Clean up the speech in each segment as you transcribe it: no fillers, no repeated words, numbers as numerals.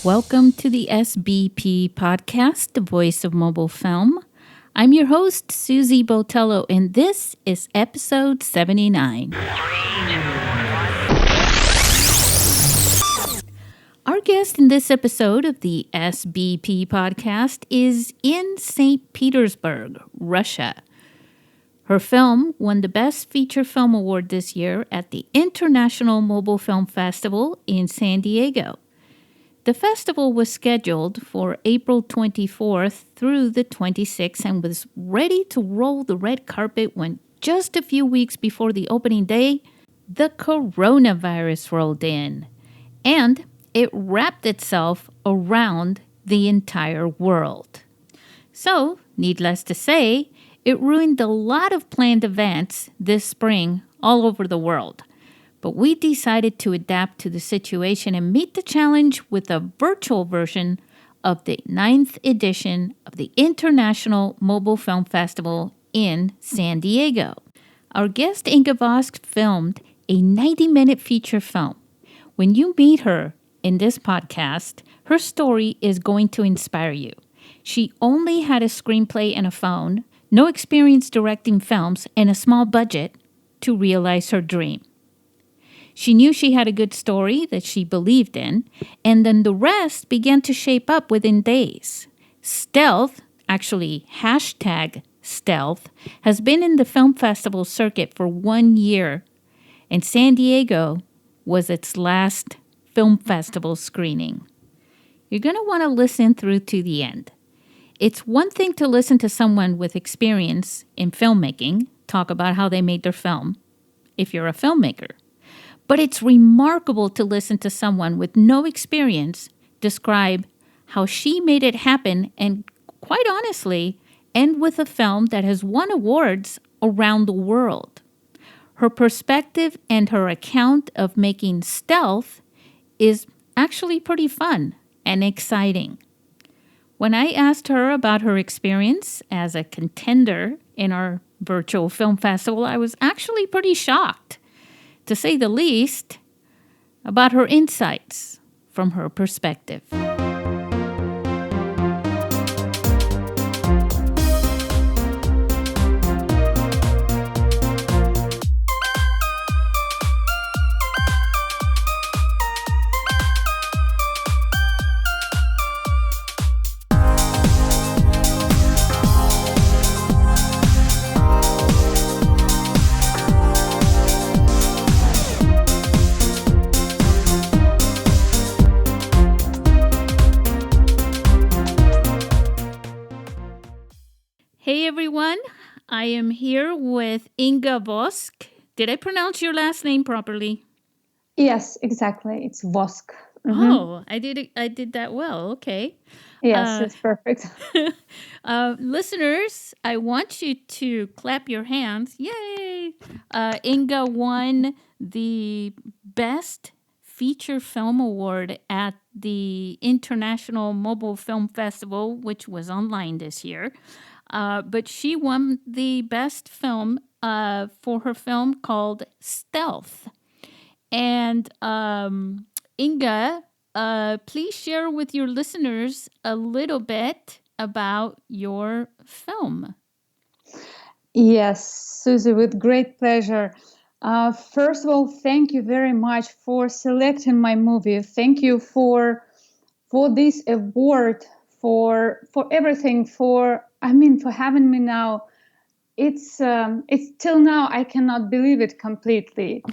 Welcome to the SBP Podcast, the voice of mobile film. I'm your host, Susie Botello, and this is episode 79. Our guest in this episode of the SBP Podcast is in St. Petersburg, Russia. Her film won the Best Feature Film Award this year at the International Mobile Film Festival in San Diego. The festival was scheduled for April 24th through the 26th and was ready to roll the red carpet when just a few weeks before the opening day, the coronavirus rolled in. And it wrapped itself around the entire world. So, needless to say, it ruined a lot of planned events this spring all over the world. But we decided to adapt to the situation and meet the challenge with a virtual version of the 9th edition of the International Mobile Film Festival in San Diego. Our guest Inga Vosk filmed a 90-minute feature film. When you meet her in this podcast, her story is going to inspire you. She only had a screenplay and a phone, no experience directing films, and a small budget to realize her dream. She knew she had a good story that she believed in, and then the rest began to shape up within days. Stealth, actually #Stealth, has been in the film festival circuit for 1 year, and San Diego was its last film festival screening. You're going to want to listen through to the end. It's one thing to listen to someone with experience in filmmaking talk about how they made their film, if you're a filmmaker. But it's remarkable to listen to someone with no experience describe how she made it happen and, quite honestly, end with a film that has won awards around the world. Her perspective and her account of making Stealth is actually pretty fun and exciting. When I asked her about her experience as a contender in our virtual film festival, I was actually pretty shocked, to say the least, about her insights from her perspective. Hey everyone, I am here with Inga Vosk. Did I pronounce your last name properly? Yes, exactly. It's Vosk. Oh, I did that well. Okay. Yes, it's perfect. Listeners, I want you to clap your hands. Yay! Inga won the Best Feature Film Award at the International Mobile Film Festival, which was online this year. But she won the best film for her film called Stealth. And Inga, please share with your listeners a little bit about your film. Yes, Susie, with great pleasure. First of all, thank you very much for selecting my movie. Thank you for this award, for everything, for having me now. It's till now I cannot believe it completely.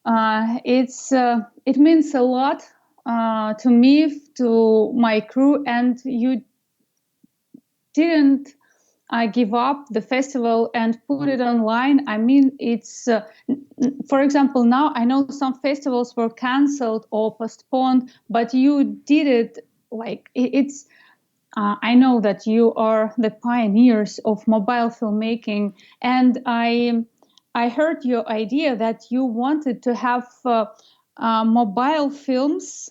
It means a lot to me, to my crew, and you didn't give up the festival and put it online. I mean, it's for example, now I know some festivals were canceled or postponed, but you did it like it's. I know that you are the pioneers of mobile filmmaking, and I heard your idea that you wanted to have mobile films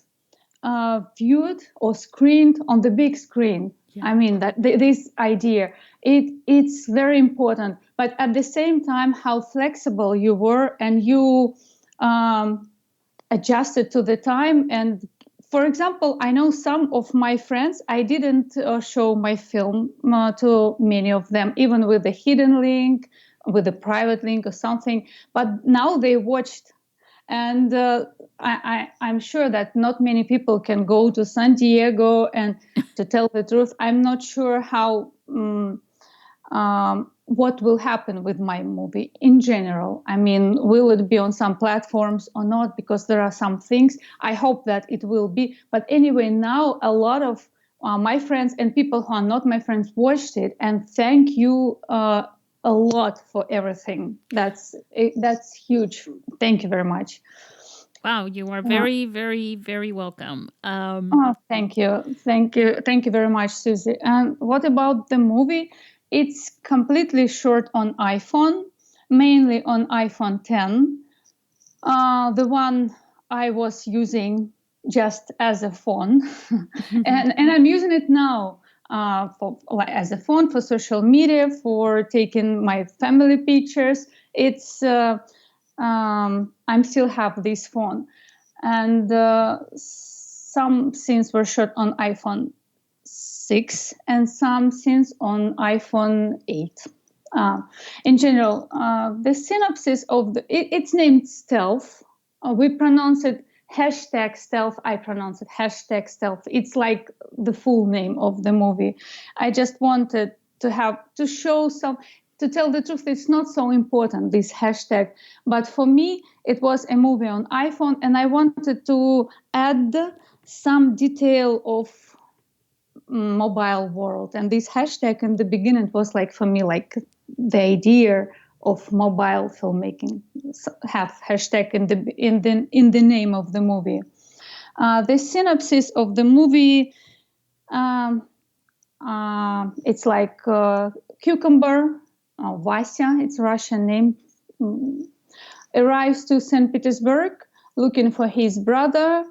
viewed or screened on the big screen. Yeah. I mean that this idea it's very important. But at the same time, how flexible you were, and you adjusted to the time and for example, I know some of my friends, I didn't show my film to many of them, even with a hidden link, with a private link or something. But now they watched. And I'm sure that not many people can go to San Diego. And to tell the truth, I'm not sure how what will happen with my movie in general. I mean, will it be on some platforms or not? Because there are some things. I hope that it will be. But anyway, now a lot of my friends and people who are not my friends watched it. And thank you a lot for everything. That's huge. Thank you very much. Wow, you are very, very, very welcome. Oh, thank you. Thank you very much, Susie. And what about the movie? It's completely shot on iPhone, mainly on iPhone 10. The one I was using just as a phone, and I'm using it now as a phone for social media, for taking my family pictures. It's I'm still have this phone, and some scenes were shot on iPhone 6 and some scenes on iPhone 8. In general, the synopsis of it's named Stealth. We pronounce it hashtag Stealth. I pronounce it hashtag Stealth. It's like the full name of the movie. I just wanted to show some. To tell the truth, it's not so important, this hashtag. But for me, it was a movie on iPhone, and I wanted to add some detail of mobile world. And this hashtag in the beginning was like, for me, like the idea of mobile filmmaking. Have hashtag in the name of the movie. The synopsis of the movie, it's like cucumber. Vasya, it's a Russian name, arrives to St. Petersburg looking for his brother.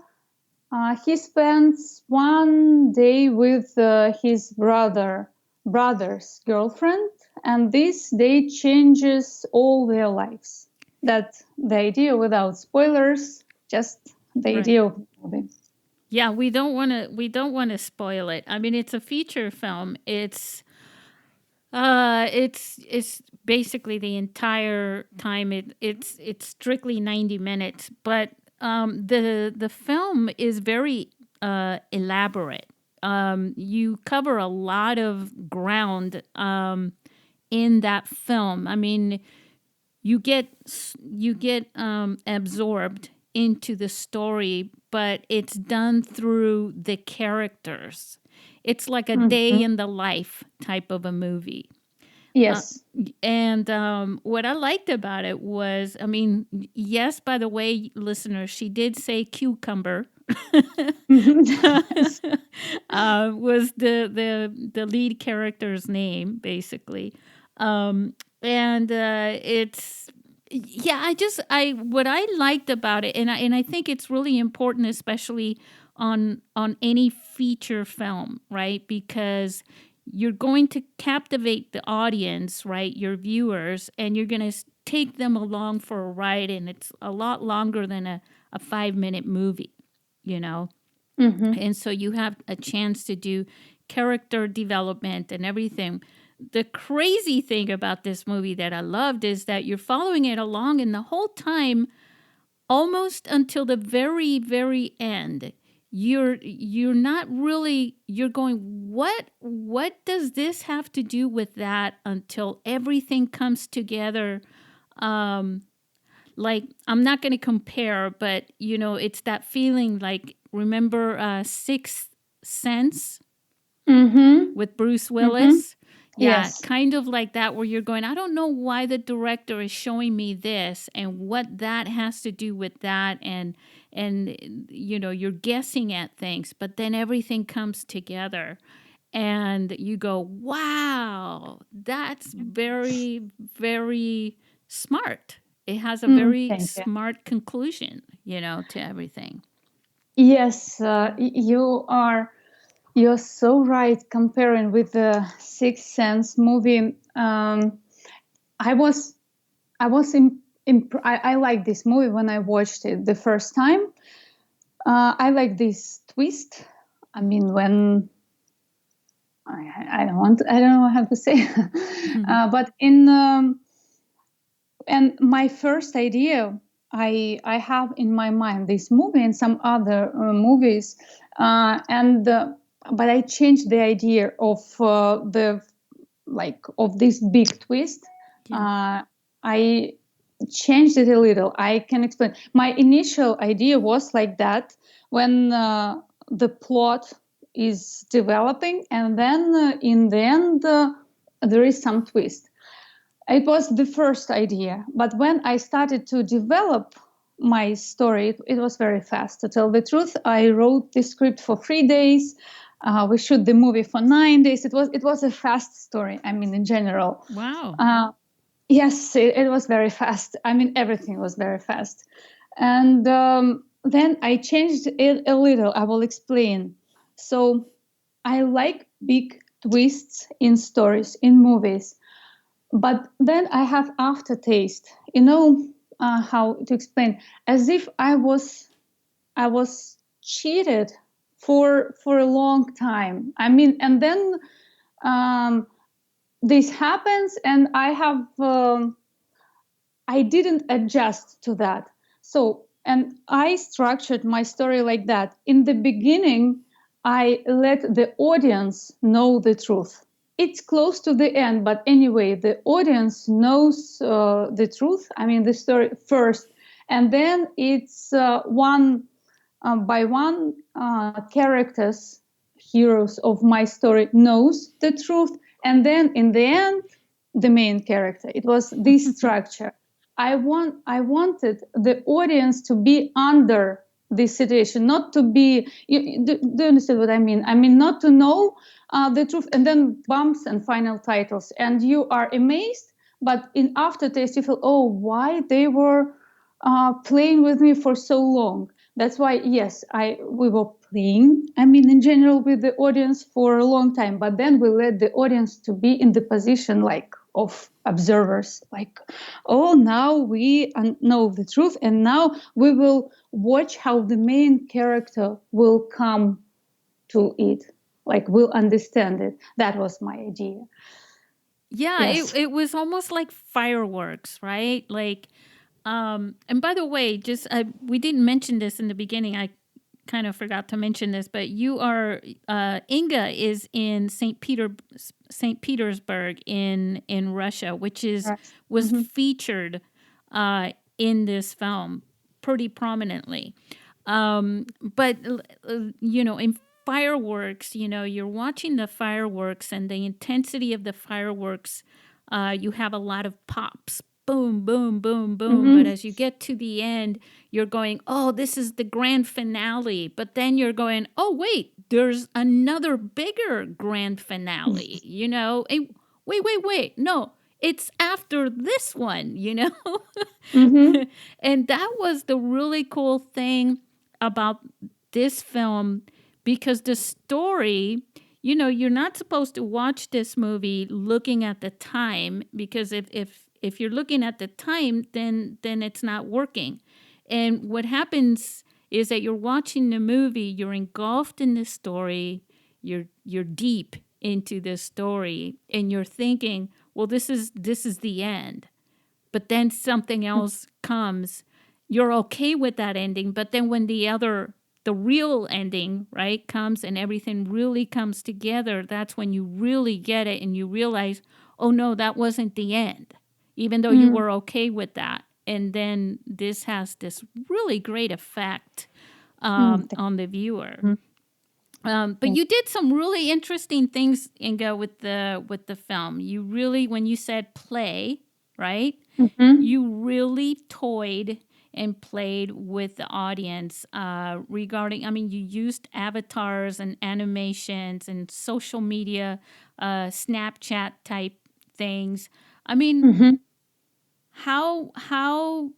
He spends one day with his brother's girlfriend, and this day changes all their lives. That's the idea, without spoilers, just the idea of the movie. Yeah, we don't want to spoil it. I mean, it's a feature film. It's basically the entire time. It's strictly 90 minutes, but the film is very elaborate. You cover a lot of ground in that film. I mean, you get absorbed into the story, but it's done through the characters. It's like a day in the life type of a movie. Yes. And what I liked about it was, I mean, yes, by the way, listeners, she did say cucumber. Was the lead character's name, basically. And it's, yeah, what I liked about it, and I think it's really important, especially on any feature film, right? Because you're going to captivate the audience, right? Your viewers, and you're going to take them along for a ride, and it's a lot longer than a 5-minute movie, you know? And so you have a chance to do character development and everything. The crazy thing about this movie that I loved is that you're following it along, and the whole time, almost until the very, very end, you're not really, you're going, what does this have to do with that, until everything comes together. Like, I'm not going to compare, but it's that feeling, like, remember Sixth Sense with Bruce Willis? Yeah, Yes. kind of like that, where you're going, I don't know why the director is showing me this and what that has to do with that, and you're guessing at things, but then everything comes together and you go, wow, that's very, very smart. It has a very Thank you. smart conclusion, to everything. Yes, you're so right. Comparing with the Sixth Sense movie, I like this movie when I watched it the first time. I like this twist. I mean, when I don't know how to say, but in and my first idea, I have in my mind this movie and some other movies, and but I changed the idea of the like of this big twist. Yeah. I changed it a little. I can explain. My initial idea was like that when the plot is developing, and then in the end, there is some twist. It was the first idea, but when I started to develop my story, it was very fast. To tell the truth, I wrote the script for 3 days. We shoot the movie for 9 days. It was a fast story. I mean, in general, Wow. yes, it was very fast. I mean, everything was very fast, and then I changed it a little. I will explain. So I like big twists in stories, in movies, but then I have aftertaste. You know how to explain? As if I was cheated for a long time. I mean, and then um, this happens, and I didn't adjust to that. So, and I structured my story like that. In the beginning, I let the audience know the truth. It's close to the end, but anyway, the audience knows the truth. I mean, the story first, and then it's one by one characters, heroes of my story knows the truth, and then in the end, the main character. It was this structure. I wanted the audience to be under this situation, not to be. Do you understand what I mean? I mean, not to know the truth, and then bumps and final titles, and you are amazed. But in aftertaste, you feel, oh, why they were playing with me for so long. That's why, yes, I we were playing. I mean, in general, with the audience for a long time, but then we let the audience to be in the position like of observers, like, oh, now we know the truth, and now we will watch how the main character will come to it, like will understand it. That was my idea. Yeah, Yes. it was almost like fireworks, right? Like, and by the way, just we didn't mention this in the beginning. I kind of forgot to mention this, but you are Inga is in St. Petersburg in Russia, which is Right. was Mhm. featured in this film pretty prominently. But in fireworks, you're watching the fireworks and the intensity of the fireworks. You have a lot of pops, boom, boom, boom, boom. But Mhm. as you get to the end, you're going, oh, this is the grand finale. But then you're going, oh, wait, there's another bigger grand finale, And wait, no, it's after this one. Mhm. And that was the really cool thing about this film, because the story, you're not supposed to watch this movie looking at the time, because if you're looking at the time, then it's not working. And what happens is that you're watching the movie, you're engulfed in the story, you're deep into the story, and you're thinking, well, this is the end. But then something else comes. You're okay with that ending, but then when the real ending, right, comes and everything really comes together, that's when you really get it and you realize, oh no, that wasn't the end, even though you Mhm. were okay with that. And then this has this really great effect Mhm. on the viewer. Mhm. But you did some really interesting things, Inga, with the film. You really, when you said play, right? Mhm. You really toyed and played with the audience regarding. I mean, you used avatars and animations and social media, Snapchat type things. I mean, Mhm. how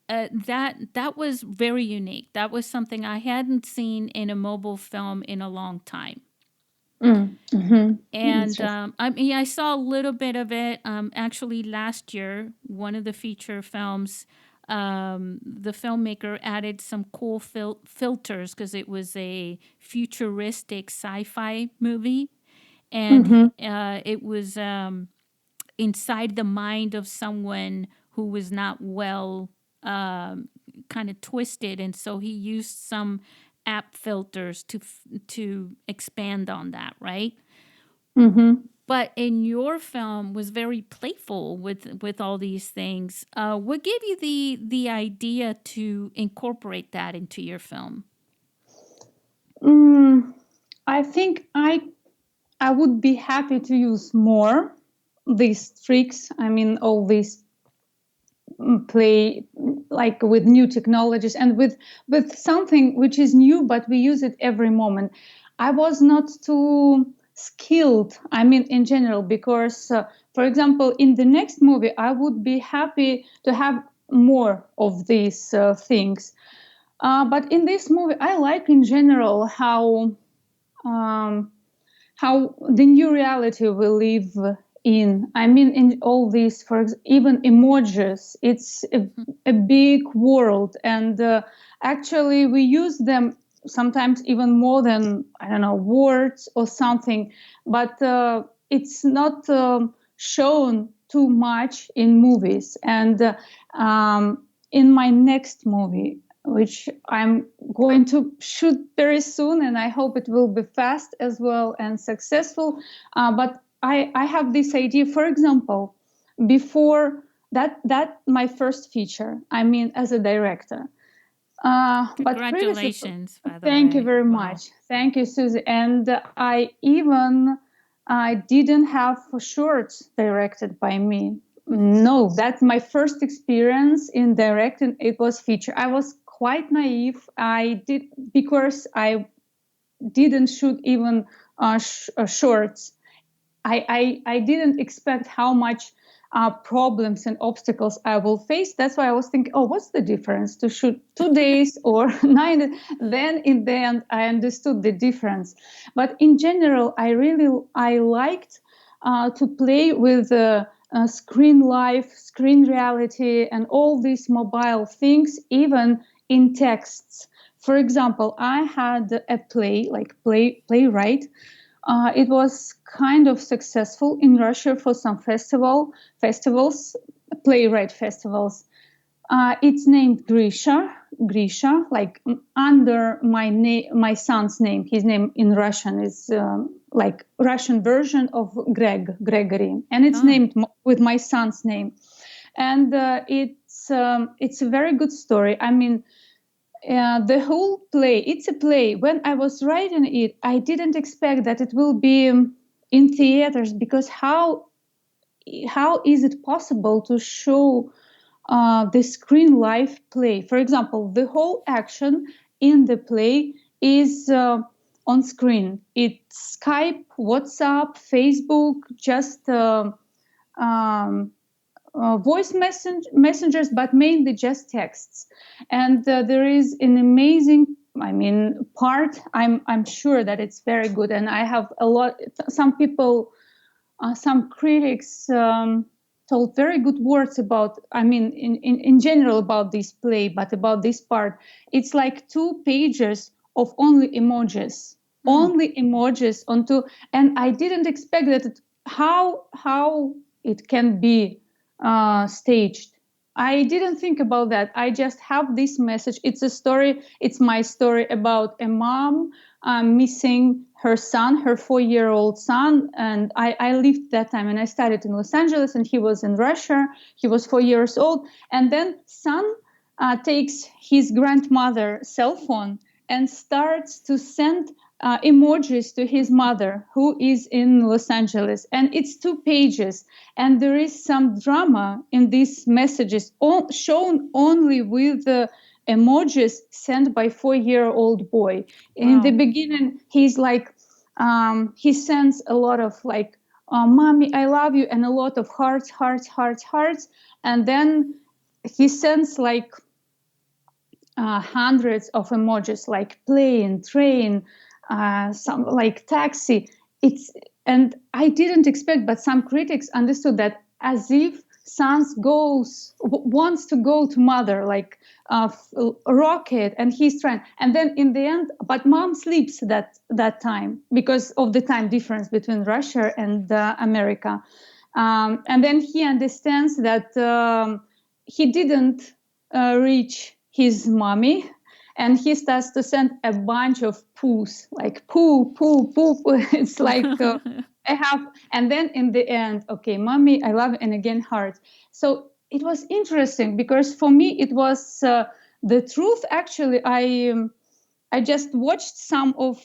that was very unique. That was something I hadn't seen in a mobile film in a long time. Mhm. And Interesting. I mean, I saw a little bit of it actually last year. One of the feature films the filmmaker added some cool filters because it was a futuristic sci-fi movie, and Mm-hmm. it was inside the mind of someone who was not well, kind of twisted, and so he used some app filters to expand on that, right? Mm-hmm. But in your film was very playful with all these things. What gave you the idea to incorporate that into your film? Mm, I think I would be happy to use more these tricks. I mean, all these play like with new technologies and with something which is new, but we use it every moment. I was not too skilled, I mean, in general, because for example, in the next movie I would be happy to have more of these things, but in this movie I like in general um, how the new reality we live in. I mean, in all these, even emojis, it's a big world, and actually we use them sometimes even more than, I don't know, words or something. But it's not shown too much in movies, and in my next movie, which I'm going to shoot very soon, and I hope it will be fast as well and successful. But I have this idea, for example, before that my first feature, I mean, as a director. But previously, Congratulations, by the thank you way. very Wow. much. Thank you, Susie. And I didn't have shorts directed by me. No, that's my first experience in directing. It was feature. I was quite naive. I did because I didn't shoot even shorts. I didn't expect how much problems and obstacles I will face. That's why I was thinking, oh, what's the difference to shoot 2 days or 9? Then in the end, I understood the difference. But in general, I liked to play with screen life, screen reality, and all these mobile things, even in texts. For example, I had a playwright. It was kind of successful in Russia for some festivals, playwright festivals. It's named Grisha, like under my son's name. His name in Russian is like Russian version of Gregory, and it's Oh, named with my son's name. And it's a very good story. I mean, the whole play, it's a play. When I was writing it, I didn't expect that it will be in theaters, because how is it possible to show the screen live play? For example, the whole action in the play is on screen. It's Skype, WhatsApp, Facebook, just voice messengers, but mainly just texts. And there is an amazing, I mean, part. I'm sure that it's very good, and I have a lot. Some people, some critics. Told very good words about, I mean, in general about this play, but about this part, it's like 2 pages of only emojis onto, and I didn't expect that how it can be staged. I didn't think about that. I just have this message. It's a story. It's my story about a mom missing her son, her 4-year-old son. And I lived that time, and I studied in Los Angeles, and he was in Russia. He was 4 years old. And then son takes his grandmother's cell phone and starts to send emojis to his mother, who is in Los Angeles. And it's 2 pages. And there is some drama in these messages, shown only with the emojis sent by 4-year-old boy. In the wow. beginning, he's like, he sends a lot of like, mommy, I love you, and a lot of hearts, hearts, hearts, hearts. And then he sends like hundreds of emojis, like plane, train, some like taxi. It's, and I didn't expect, but some critics understood that as if son wants to go to mother, like rocket, and he's trying. And then in the end, but mom sleeps that time because of the time difference between Russia and America. And then he understands that he didn't reach his mommy, and he starts to send a bunch of poos, like poo, poo, poo, poo. It's like I have, and then in the end, okay, mommy, I love you, and again, heart. So it was interesting because for me, it was the truth. Actually, I just watched some of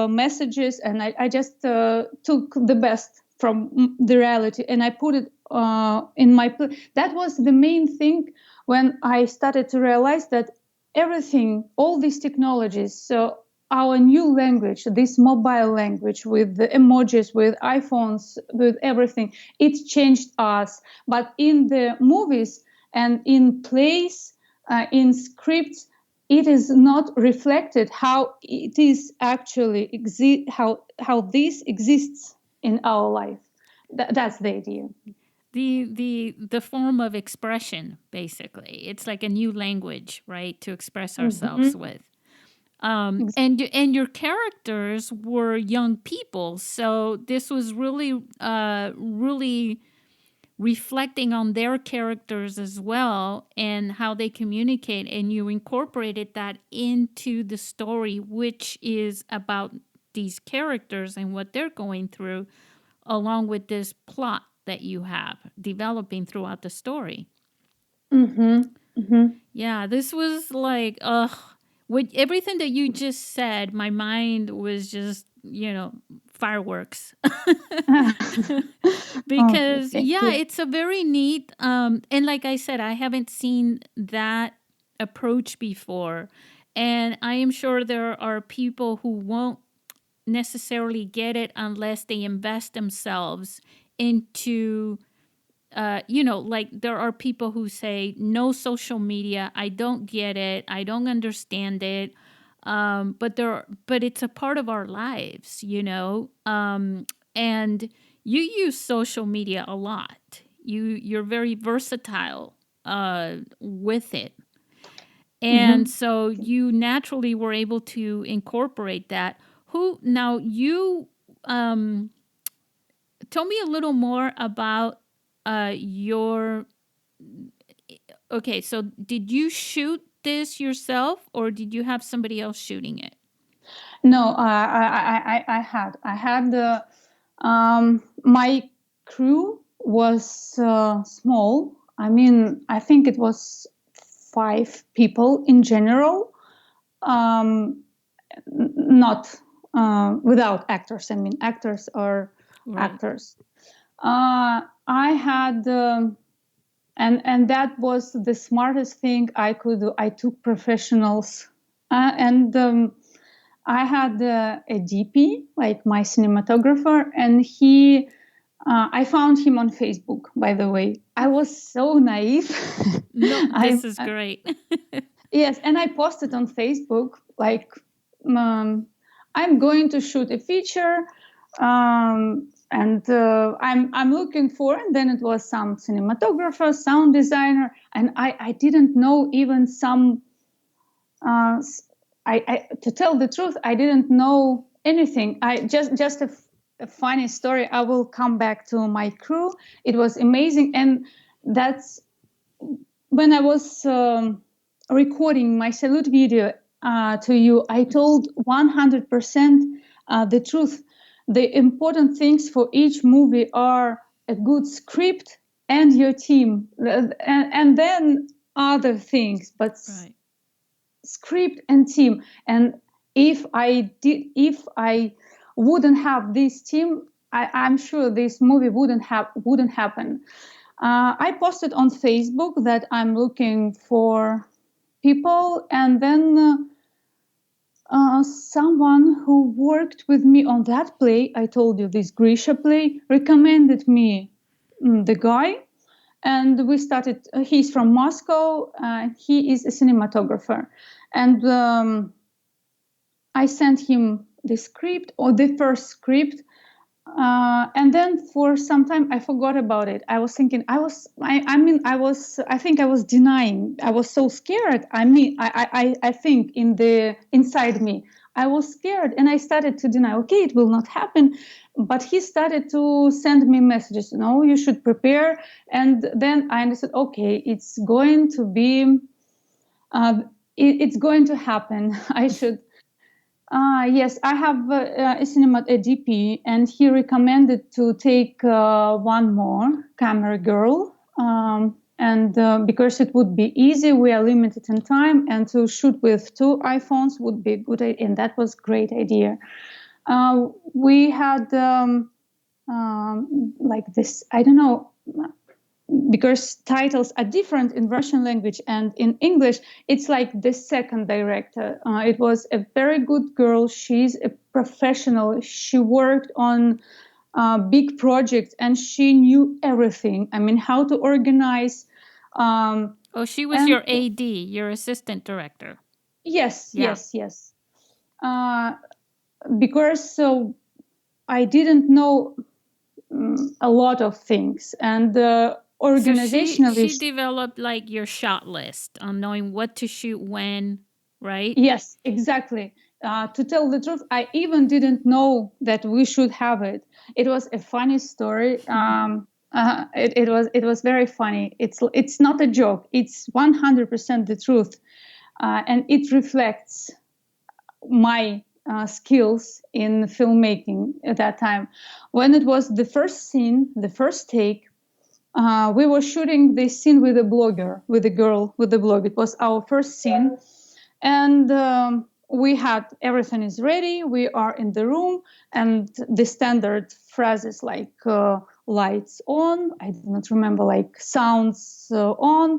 messages, and I just took the best from the reality, and I put it in my. That was the main thing when I started to realize that everything, all these technologies, so our new language, this mobile language with the emojis, with iPhones, with everything, it changed us. But in the movies and in plays, in scripts, it is not reflected how it is actually how this exists in our life. That's the idea. The form of expression, basically. It's like a new language, right, to express ourselves with. And your characters were young people, so this was really really reflecting on their characters as well and how they communicate, and you incorporated that into the story, which is about these characters and what they're going through, along with this plot that you have developing throughout the story. Yeah, this was like, with everything that you just said, my mind was just, fireworks. Because, yeah, it's a very neat, and like I said, I haven't seen that approach before. And I am sure there are people who won't necessarily get it unless they invest themselves into like there are people who say no social media. I don't get it. I don't understand it. But it's a part of our lives, and you use social media a lot. You're very versatile with it. And so you naturally were able to incorporate that. Who now you tell me a little more about your. Okay, so did you shoot this yourself, or did you have somebody else shooting it? No, I had my crew was small. I mean, I think it was 5 people in general, not without actors. I mean, actors are actors. I had, and that was the smartest thing I could do. I took professionals, and I had a DP, like my cinematographer, and I found him on Facebook, by the way. I was so naive. No, this is great. Yes, and I posted on Facebook, like, I'm going to shoot a feature, and I'm looking for, and then it was some cinematographer, sound designer, and I didn't know even some, to tell the truth, I didn't know anything. I just a funny story. I will come back to my crew. It was amazing, and that's when I was recording my salute video to you. I told 100% the truth. The important things for each movie are a good script and your team, and then other things, but Right. script and team. And if I wouldn't have this team, I'm sure this movie wouldn't happen. I posted on Facebook that I'm looking for people, and then someone who worked with me on that play, I told you, this Grisha play, recommended me the guy, and we started. He's from Moscow. He is a cinematographer, and I sent him the script, or the first script. And then for some time I forgot about it. I was thinking, I think I was denying. I was so scared. I think inside me, I was scared and I started to deny, okay, it will not happen. But he started to send me messages, no, you should prepare. And then I understood, okay, it's going to be, uh, it's going to happen. I should yes, I have a cinema a DP, and he recommended to take one more camera girl, and because it would be easy, we are limited in time, and to shoot with two iPhones would be good, and that was great idea. We had like this, I don't know, because titles are different in Russian language and in English, it's like the second director. It was a very good girl. She's a professional. She worked on big projects and she knew everything. I mean, how to organize. Oh, she was And your AD, your assistant director. yes, Yeah. yes. Uh, because so I didn't know a lot of things and So she organizationally. developed like your shot list on knowing what to shoot when, right? Yes, exactly. To tell the truth, I even didn't know that we should have it. It was a funny story. It was very funny. It's not a joke. It's 100% the truth, and it reflects my skills in filmmaking at that time. When it was the first scene, the first take, we were shooting this scene with a blogger, with a girl with a blog. It was our first scene, and we had everything is ready. We are in the room, and the standard phrases like lights on. I do not remember, like sounds on,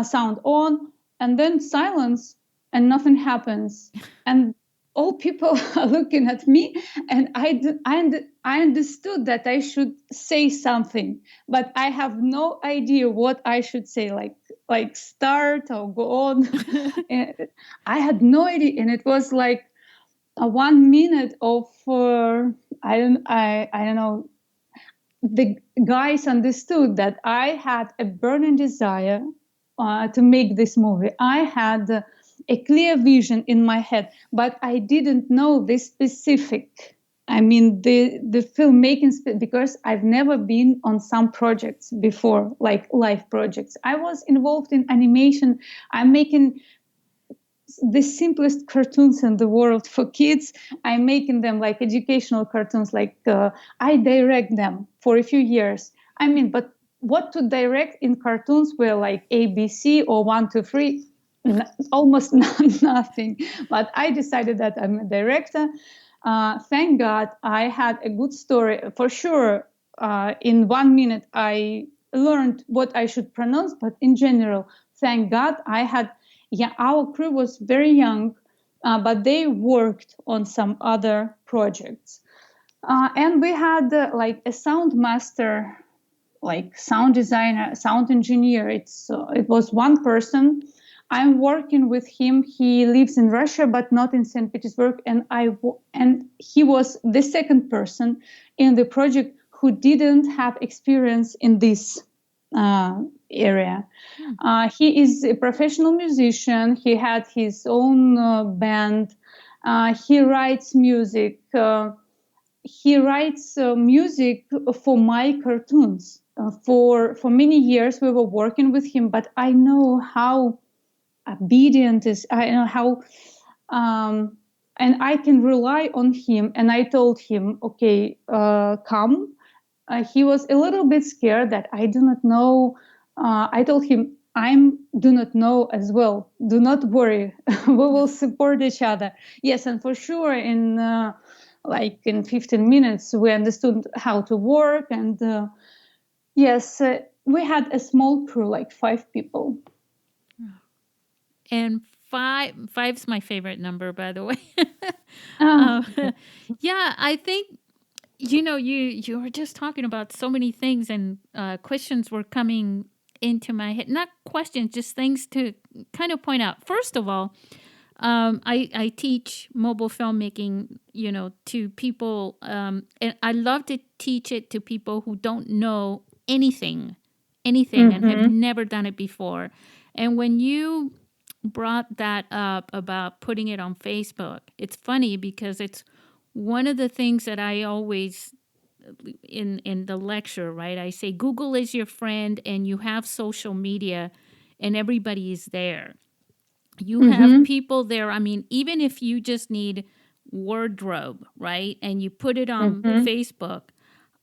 sound on, and then silence, and nothing happens, and all people are looking at me, and I understood that I should say something, but I have no idea what I should say, like start or go on. I had no idea, and it was like a 1 minute of I don't know. The guys understood that I had a burning desire to make this movie. I had a clear vision in my head, but I didn't know this specific. I mean, the filmmaking because I've never been on some projects before, like live projects. I was involved in animation. I'm making the simplest cartoons in the world for kids. I'm making them like educational cartoons, like I direct them for a few years. I mean, but what to direct in cartoons were like ABC or 1, 2, 3, almost nothing. But I decided that I'm a director. Thank God I had a good story. For sure, in 1 minute, I learned what I should pronounce, but in general, thank God I had, yeah, our crew was very young, but they worked on some other projects. And we had like a sound master, like sound designer, sound engineer. It was one person. I'm working with him. He lives in Russia, but not in St. Petersburg. And he was the second person in the project who didn't have experience in this area. He is a professional musician. He had his own band. He writes music. He writes music for my cartoons. For many years, we were working with him, but I know how obedient is. I know how, and I can rely on him. And I told him, okay, come. He was a little bit scared that I do not know. I told him, do not know as well. Do not worry. We will support each other. Yes, and for sure, like in 15 minutes, we understood how to work. And yes, we had a small crew, like 5 people. And five's my favorite number, by the way. Ah, Yeah, I think you were just talking about so many things, and questions were coming into my head. Not questions, just things to kind of point out. First of all, I teach mobile filmmaking, to people, and I love to teach it to people who don't know anything, and have Mm-hmm. never done it before. And when you brought that up about putting it on Facebook, it's funny because it's one of the things that I always in the lecture, right? I say Google is your friend, and you have social media, and everybody is there. You have Mm-hmm. people there. I mean, even if you just need wardrobe, right? And you put it on Mm-hmm. Facebook,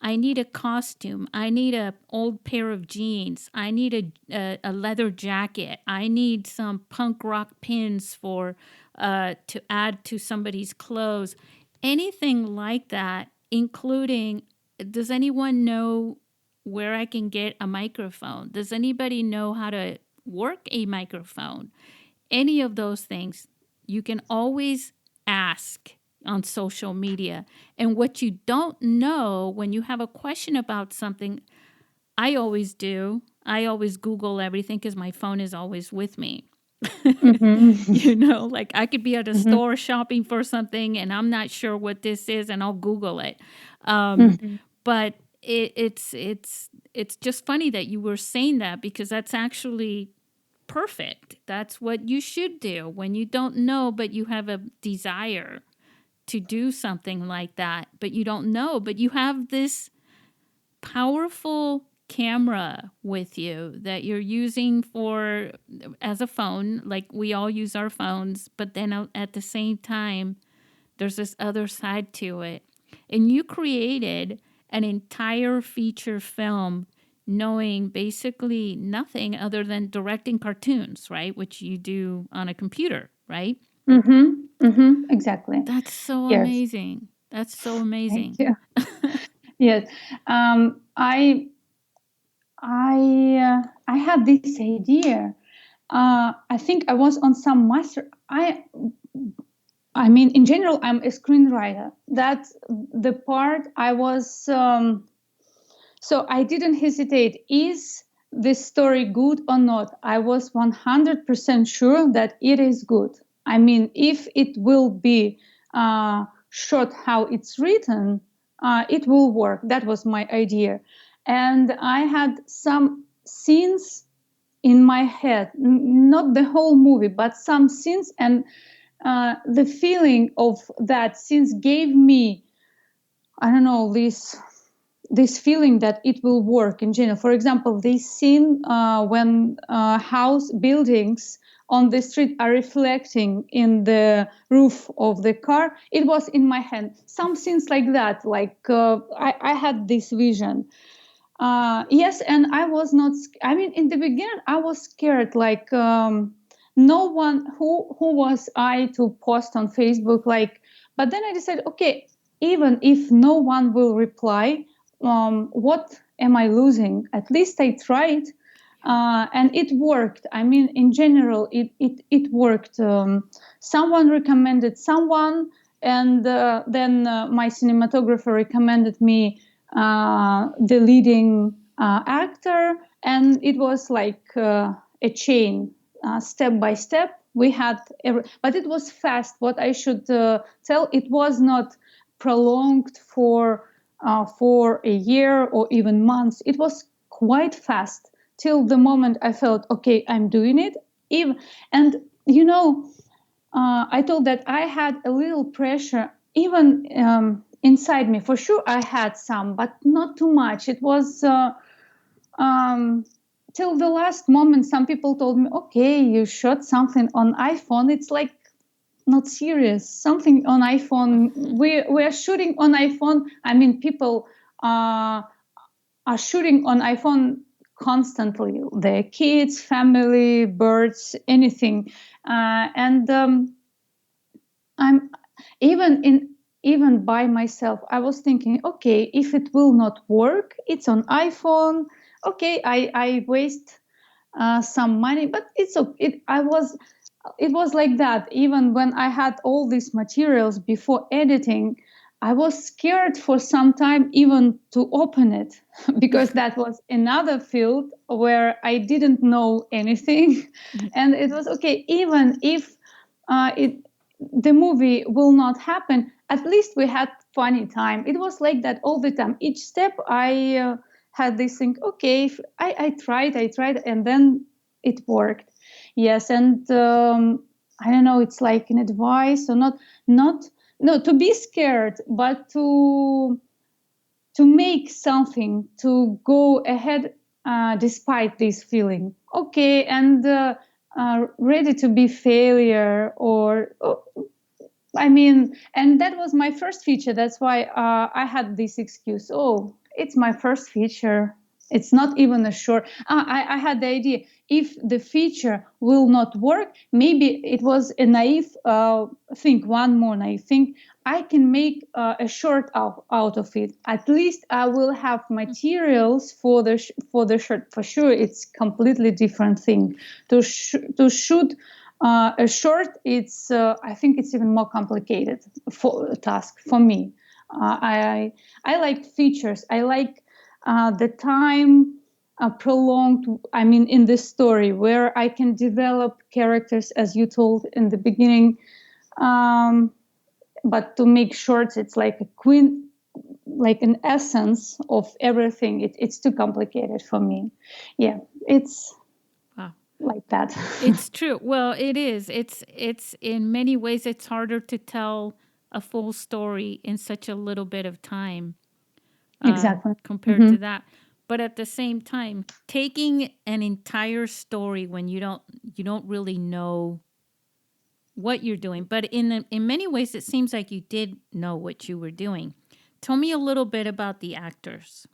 I need a costume. I need a old pair of jeans. I need a leather jacket. I need some punk rock pins for to add to somebody's clothes. Anything like that, including, does anyone know where I can get a microphone? Does anybody know how to work a microphone? Any of those things, you can always ask on social media. And what you don't know when you have a question about something, I always do. I always Google everything because my phone is always with me. Mm-hmm. Like I could be at a Mm-hmm. store shopping for something and I'm not sure what this is, and I'll Google it. Um, Mm-hmm. but it's just funny that you were saying that, because that's actually perfect. That's what you should do when you don't know, but you have a desire to do something like that, but you don't know, but you have this powerful camera with you that you're using for as a phone, like we all use our phones, but then at the same time there's this other side to it. And you created an entire feature film knowing basically nothing other than directing cartoons, right? Which you do on a computer, right? Mm-hmm. Mm-hmm. Exactly. That's so Yes. amazing. That's so Thank amazing. you. Yes. I had this idea. I think I was on some master. I mean, in general, I'm a screenwriter. That's the part I was. So I didn't hesitate. Is this story good or not? I was 100% sure that it is good. I mean, if it will be shot how it's written, it will work. That was my idea. And I had some scenes in my head, not the whole movie, but some scenes. And the feeling of that scenes gave me, I don't know, this feeling that it will work in general. For example, this scene when house buildings on the street are reflecting in the roof of the car, it was in my hand. Some scenes like that, like I had this vision. Yes, and I was not. I mean, in the beginning, I was scared. Like no one who was I to post on Facebook. Like, but then I decided, okay, even if no one will reply, what am I losing? At least I tried, and it worked. I mean, in general, it worked. Someone recommended someone, and then my cinematographer recommended me the leading actor, and it was like a chain, step by step. We had, but it was fast. What I should tell, it was not prolonged for a year or even months. It was quite fast till the moment I felt okay, I'm doing it. Even and I told that I had a little pressure, even inside me. For sure, I had some, but not too much. It was um, till the last moment. Some people told me, "Okay, you shot something on iPhone. It's like not serious. Something on iPhone. We're shooting on iPhone. I mean, people are shooting on iPhone." Constantly, their kids, family, birds, anything, and I'm even by myself. I was thinking, okay, if it will not work, it's on iPhone. Okay, I waste some money, but it's okay. It was like that. Even when I had all these materials before editing, I was scared for some time even to open it because that was another field where I didn't know anything, and it was okay. Even if it the movie will not happen. At least we had funny time. It was like that all the time. Each step I had this thing. Okay, if I tried, and then it worked. Yes, and I don't know. It's like an advice or not no to be scared, but to make something, to go ahead despite this feeling. Okay, and ready to be failure or I mean, and that was my first feature. That's why I had this excuse. Oh, it's my first feature. It's not even a short. I had the idea if the feature will not work, maybe it was a naive thing, one more naive thing. I can make a short out of it. At least I will have materials for the short. For sure, it's completely different thing to shoot a short, it's I think it's even more complicated for task for me. I like features. I like the time prolonged. I mean, in this story where I can develop characters, as you told in the beginning. Um, but to make shorts, it's like a queen, like an essence of everything. It's too complicated for me. Yeah, it's Wow. like that. It's true. Well, it is. It's in many ways it's harder to tell a full story in such a little bit of time Exactly. compared Mm-hmm. to that. But at the same time, taking an entire story when you don't really know what you're doing, but in many ways it seems like you did know what you were doing. Tell me a little bit about the actors.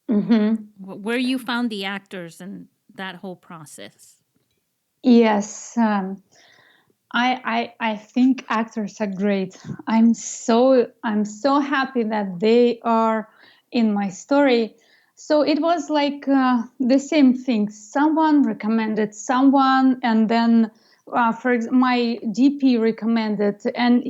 Mm-hmm. Where you found the actors and that whole process. Yes, I think actors are great. I'm so happy that they are in my story. So it was like the same thing. Someone recommended someone, and then my DP recommended, and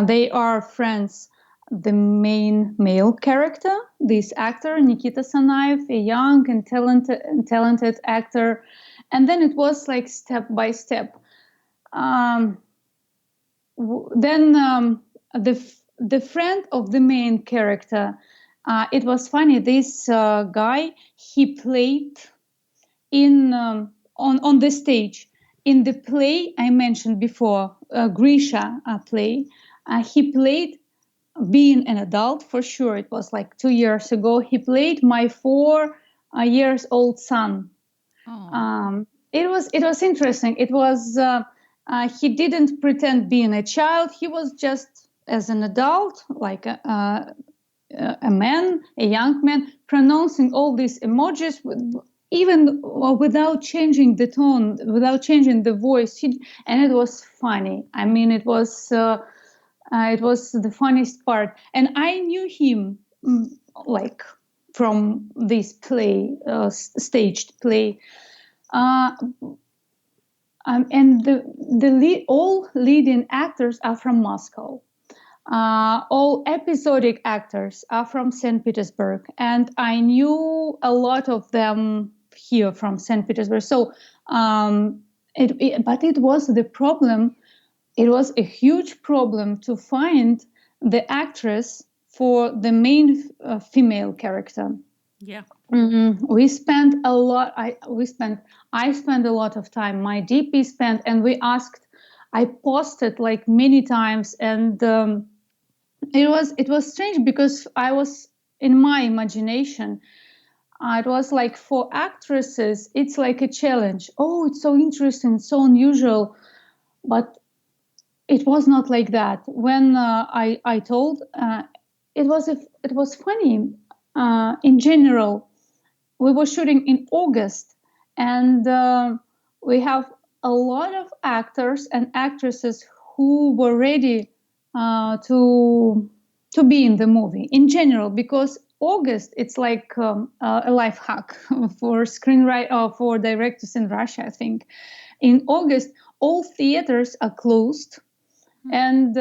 they are friends. The main male character, this actor Nikita Sanaev, a young and talented actor, and then it was like step by step. Um, then the friend of the main character. It was funny. This guy, he played in on the stage in the play I mentioned before, Grisha play. He played being an adult for sure. It was like 2 years ago. He played my 4 years old son. Oh. It was interesting. It was he didn't pretend being a child. He was just as an adult, like a man, a young man, pronouncing all these emojis even without changing the tone, without changing the voice. And it was funny. I mean, it was the funniest part. And I knew him like from this play, staged play. Uh, and all leading actors are from Moscow. All episodic actors are from St. Petersburg, and I knew a lot of them here from St. Petersburg. So, but it was the problem. It was a huge problem to find the actress for the main female character. Yeah. We spent a lot. I spent a lot of time. My DP spent, and we asked. I posted like many times, and it was strange because I was in my imagination. It was like for actresses, it's like a challenge. Oh, it's so interesting, so unusual, but it was not like that. When I told, it was funny. In general, we were shooting in August, and we have a lot of actors and actresses who were ready to be in the movie in general, because August it's like a life hack for screenwriter for directors in Russia. I think in August all theaters are closed, and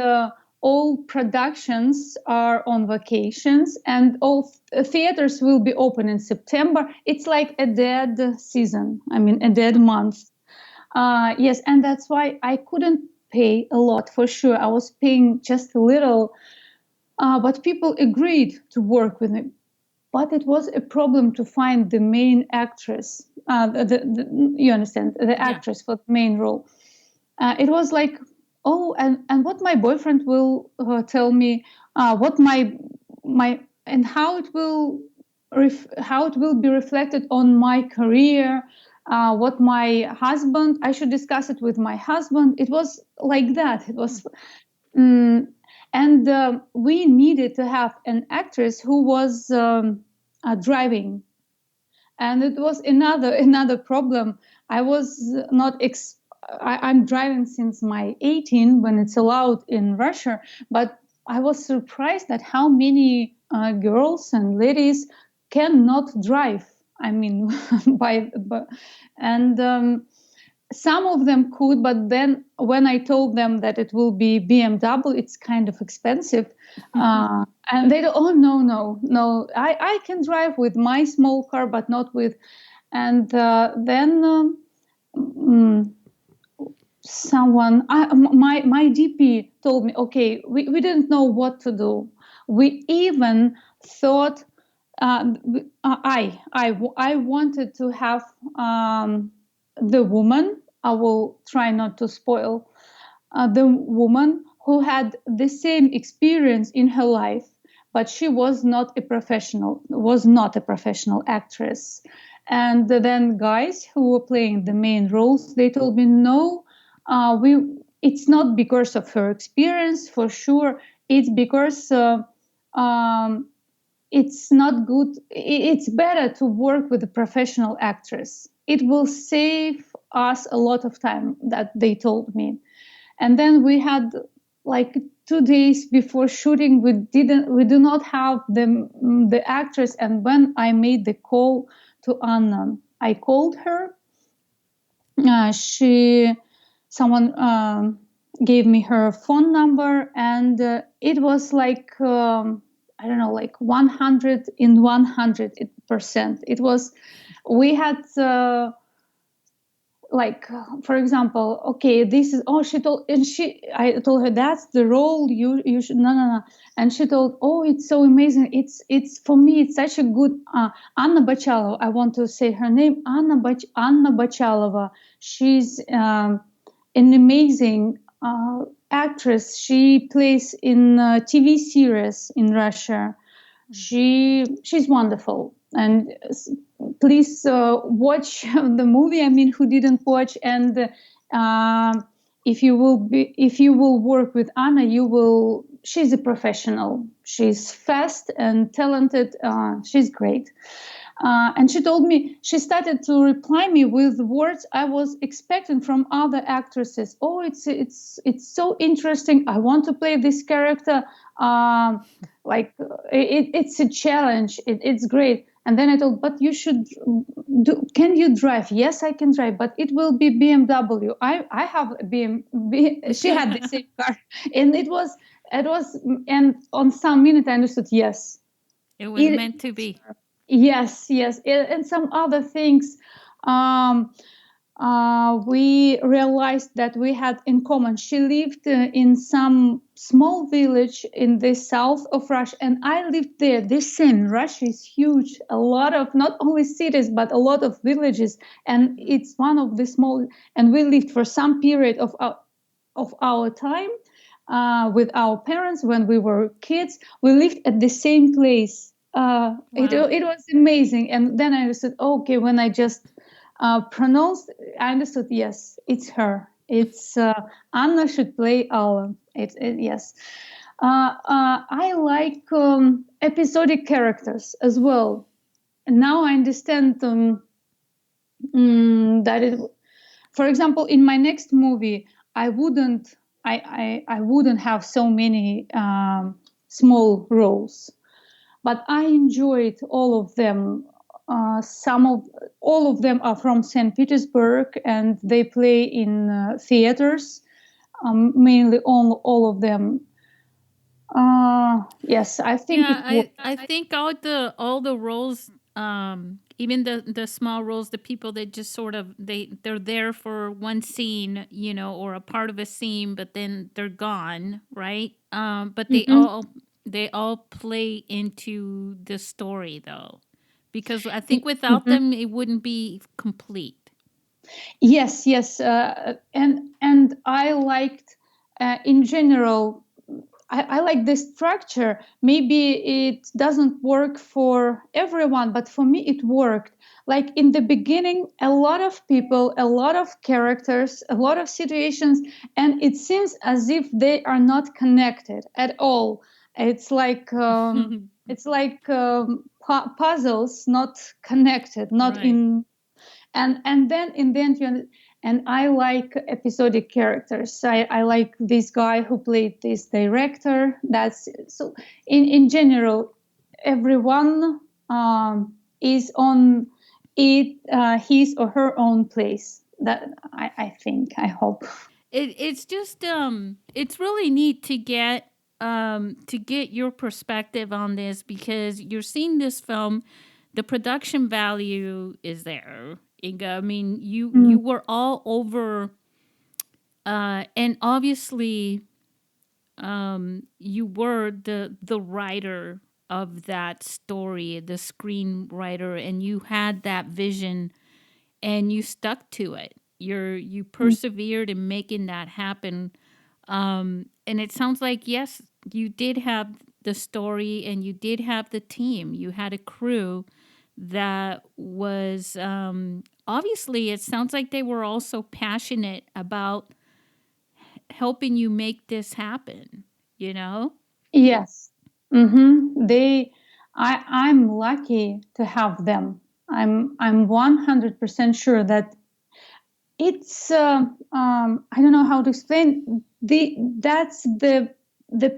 all productions are on vacations, and all theaters will be open in September. It's like a dead season. I mean, a dead month. Yes, and that's why I couldn't pay a lot for sure. I was paying just a little, but people agreed to work with me. But it was a problem to find the main actress. You understand, the Yeah. actress for the main role. It was like, oh, and what my boyfriend will tell me, what my and how it will be reflected on my career, what my husband, I should discuss it with my husband. It was like that. It was, mm, and we needed to have an actress who was driving, and it was another problem. I was not I'm driving since my 18 when it's allowed in Russia, but I was surprised at how many girls and ladies cannot drive. I mean, and some of them could, but then when I told them that it will be BMW, it's kind of expensive. And they don't, oh, no, I can drive with my small car, but not with. And then mm, my DP told me, okay, we didn't know what to do. We even thought, I wanted to have the woman. I will try not to spoil the woman who had the same experience in her life, but she was not a professional actress. And then guys who were playing the main roles, they told me, no, we. It's not because of her experience, for sure. It's because um, it's not good. It's better to work with a professional actress. It will save us a lot of time, that they told me. And then we had like 2 days before shooting, we do not have the actress. And when I made the call to Anna, I called her. She Someone gave me her phone number, and it was like, I don't know, like 100 in 100%. It was, we had like, for example, okay, this is, oh, she told, and I told her, that's the role, you should, no. And she told, oh, it's so amazing, it's for me, it's such a good, Anna Bachalova, I want to say her name, Anna Bachalova. She's an amazing actress. She plays in TV series in Russia. She's wonderful. And please watch the movie. I mean, who didn't watch? And if you will work with Anna, you will. She's a professional. She's fast and talented. She's great. And she told me, she started to reply me with words I was expecting from other actresses. Oh, it's so interesting. I want to play this character. Like it's a challenge. It's great. And then I told, but you should do. Can you drive? Yes, I can drive, but it will be BMW. I have a She had the same car, and it was, and on some minute I understood. Yes, It was meant to be. Yes, and some other things. Um, we realized that we had in common. She lived in some small village in the south of Russia, and I lived there. The same. Russia is huge. A lot of, not only cities, but a lot of villages, and it's one of the small. And we lived for some period of our time with our parents when we were kids. We lived at the same place. It was amazing. And then I understood, okay, when I just pronounced, I understood, yes, it's her. It's Anna should play Alan. Yes. I like episodic characters as well. And now I understand that it, for example, in my next movie, I wouldn't, I wouldn't have so many small roles, but I enjoyed all of them. All of them are from St. Petersburg, and they play in theaters. Mainly all of them. Yes, I think Yeah, I think all the roles even the small roles, the people that just sort of they're there for one scene, or a part of a scene, but then they're gone, right? But Mm-hmm. they all play into the story though, because I think without Mm-hmm. them it wouldn't be complete. Yes, yes, and I liked, in general, I like the structure. Maybe it doesn't work for everyone, but for me it worked. Like in the beginning, a lot of people, a lot of characters, a lot of situations, and it seems as if they are not connected at all. It's like puzzles, not connected, not Right. in. And then in the end and I like episodic characters. I like this guy who played this director. That's so in general, everyone is on it his or her own place. That I think, I hope. It's just it's really neat to get your perspective on this, because you're seeing this film, the production value is there, Inga. I mean, you Mm. were all over, and obviously you were the writer of that story, the screenwriter, and you had that vision and you stuck to it. You persevered in making that happen. And it sounds like, yes, you did have the story and you did have the team. You had a crew that was obviously, it sounds like they were also passionate about helping you make this happen, you know? Yes. They I'm lucky to have them. I'm 100% sure that it's I don't know how to explain, that's the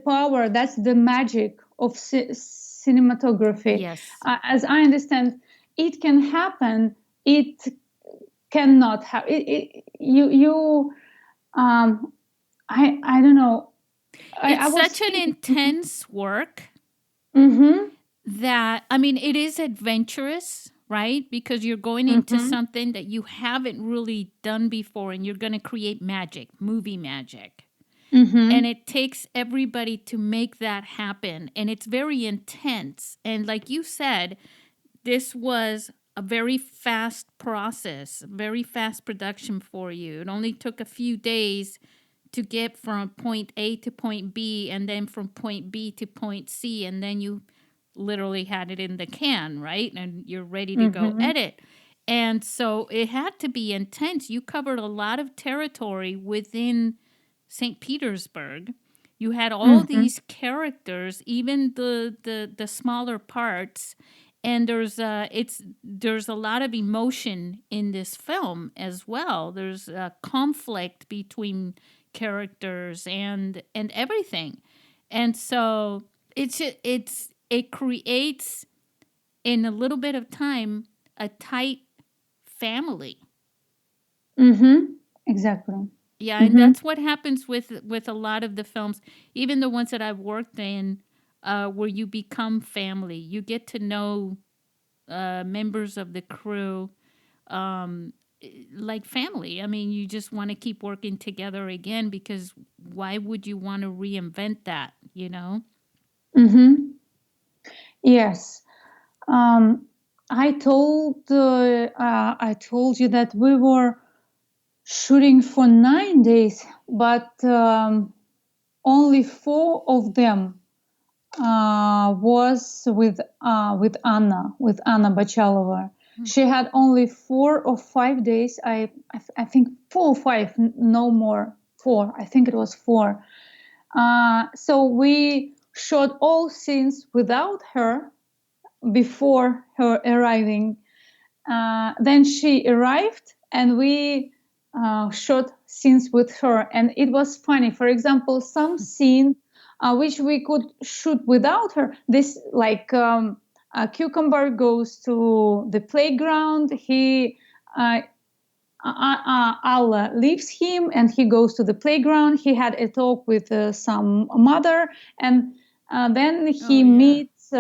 power, that's the magic of cinematography. Yes. As I understand, it can happen, it cannot happen. You I don't know. I It's was such an thinking. intense work Mm-hmm. that, I mean, it is adventurous, right? Because you're going into Mm-hmm. something that you haven't really done before, and you're going to create magic, movie magic. And Mm-hmm. it takes everybody to make that happen. And it's very intense. And like you said, this was a very fast process, very fast production for you. It only took a few days to get from point A to point B, and then from point B to point C, and then you literally had it in the can, right? And you're ready to go Mm-hmm. edit. And so it had to be intense. You covered a lot of territory within St. Petersburg. You had all Mm-hmm. these characters, even the smaller parts, and there's a lot of emotion in this film as well. There's a conflict between characters and everything, and so it creates in a little bit of time a tight family. Mm-hmm. Exactly. Yeah, and Mm-hmm. that's what happens with a lot of the films, even the ones that I've worked in, where you become family. You get to know members of the crew um, like family. I mean, you just want to keep working together again, because why would you want to reinvent that, you know? Mm-hmm. Yes. Um, I told you that we were shooting for 9 days, but only 4 of them was with Anna Bachalova. She had only 4 or 5 days. I think 4 or 5, no more. 4. I think it was 4. So we shot all scenes without her before her arriving. Then she arrived, and we shot scenes with her, and it was funny. For example, some scene which we could shoot without her. This like Cucumber goes to the playground. He Allah leaves him, and he goes to the playground. He had a talk with some mother, and then Oh he yeah. meets.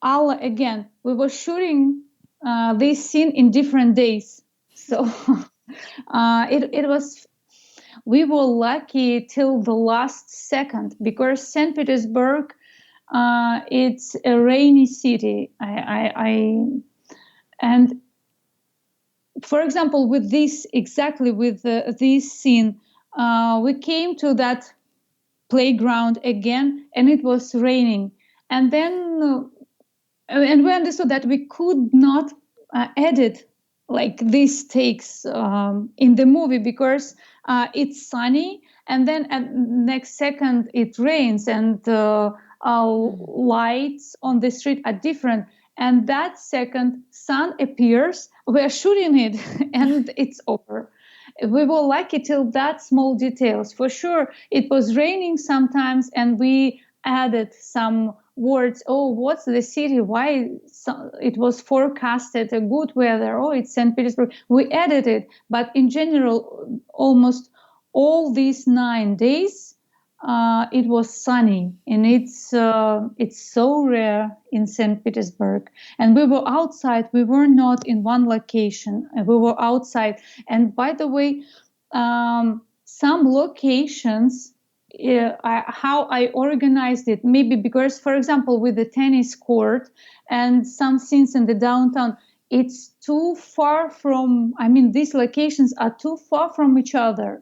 again, we were shooting this scene in different days. So it was, we were lucky till the last second because St. Petersburg, it's a rainy city. And for example, with this, exactly with this scene, we came to that playground again and it was raining. And then and we understood that we could not edit like these takes in the movie because it's sunny and then at next second it rains and lights on the street are different, and that second sun appears, we're shooting it and it's over. We were lucky till that small details. For sure it was raining sometimes and we added some words. Oh, what's the city? Why it was forecasted a good weather? Oh, it's St. Petersburg. We added it, but in general, almost all these 9 days, it was sunny, and it's so rare in St. Petersburg. And we were outside. We were not in one location. We were outside. And by the way, some locations, how I organized it, maybe because, for example, with the tennis court and some scenes in the downtown, it's too far from, I mean, these locations are too far from each other.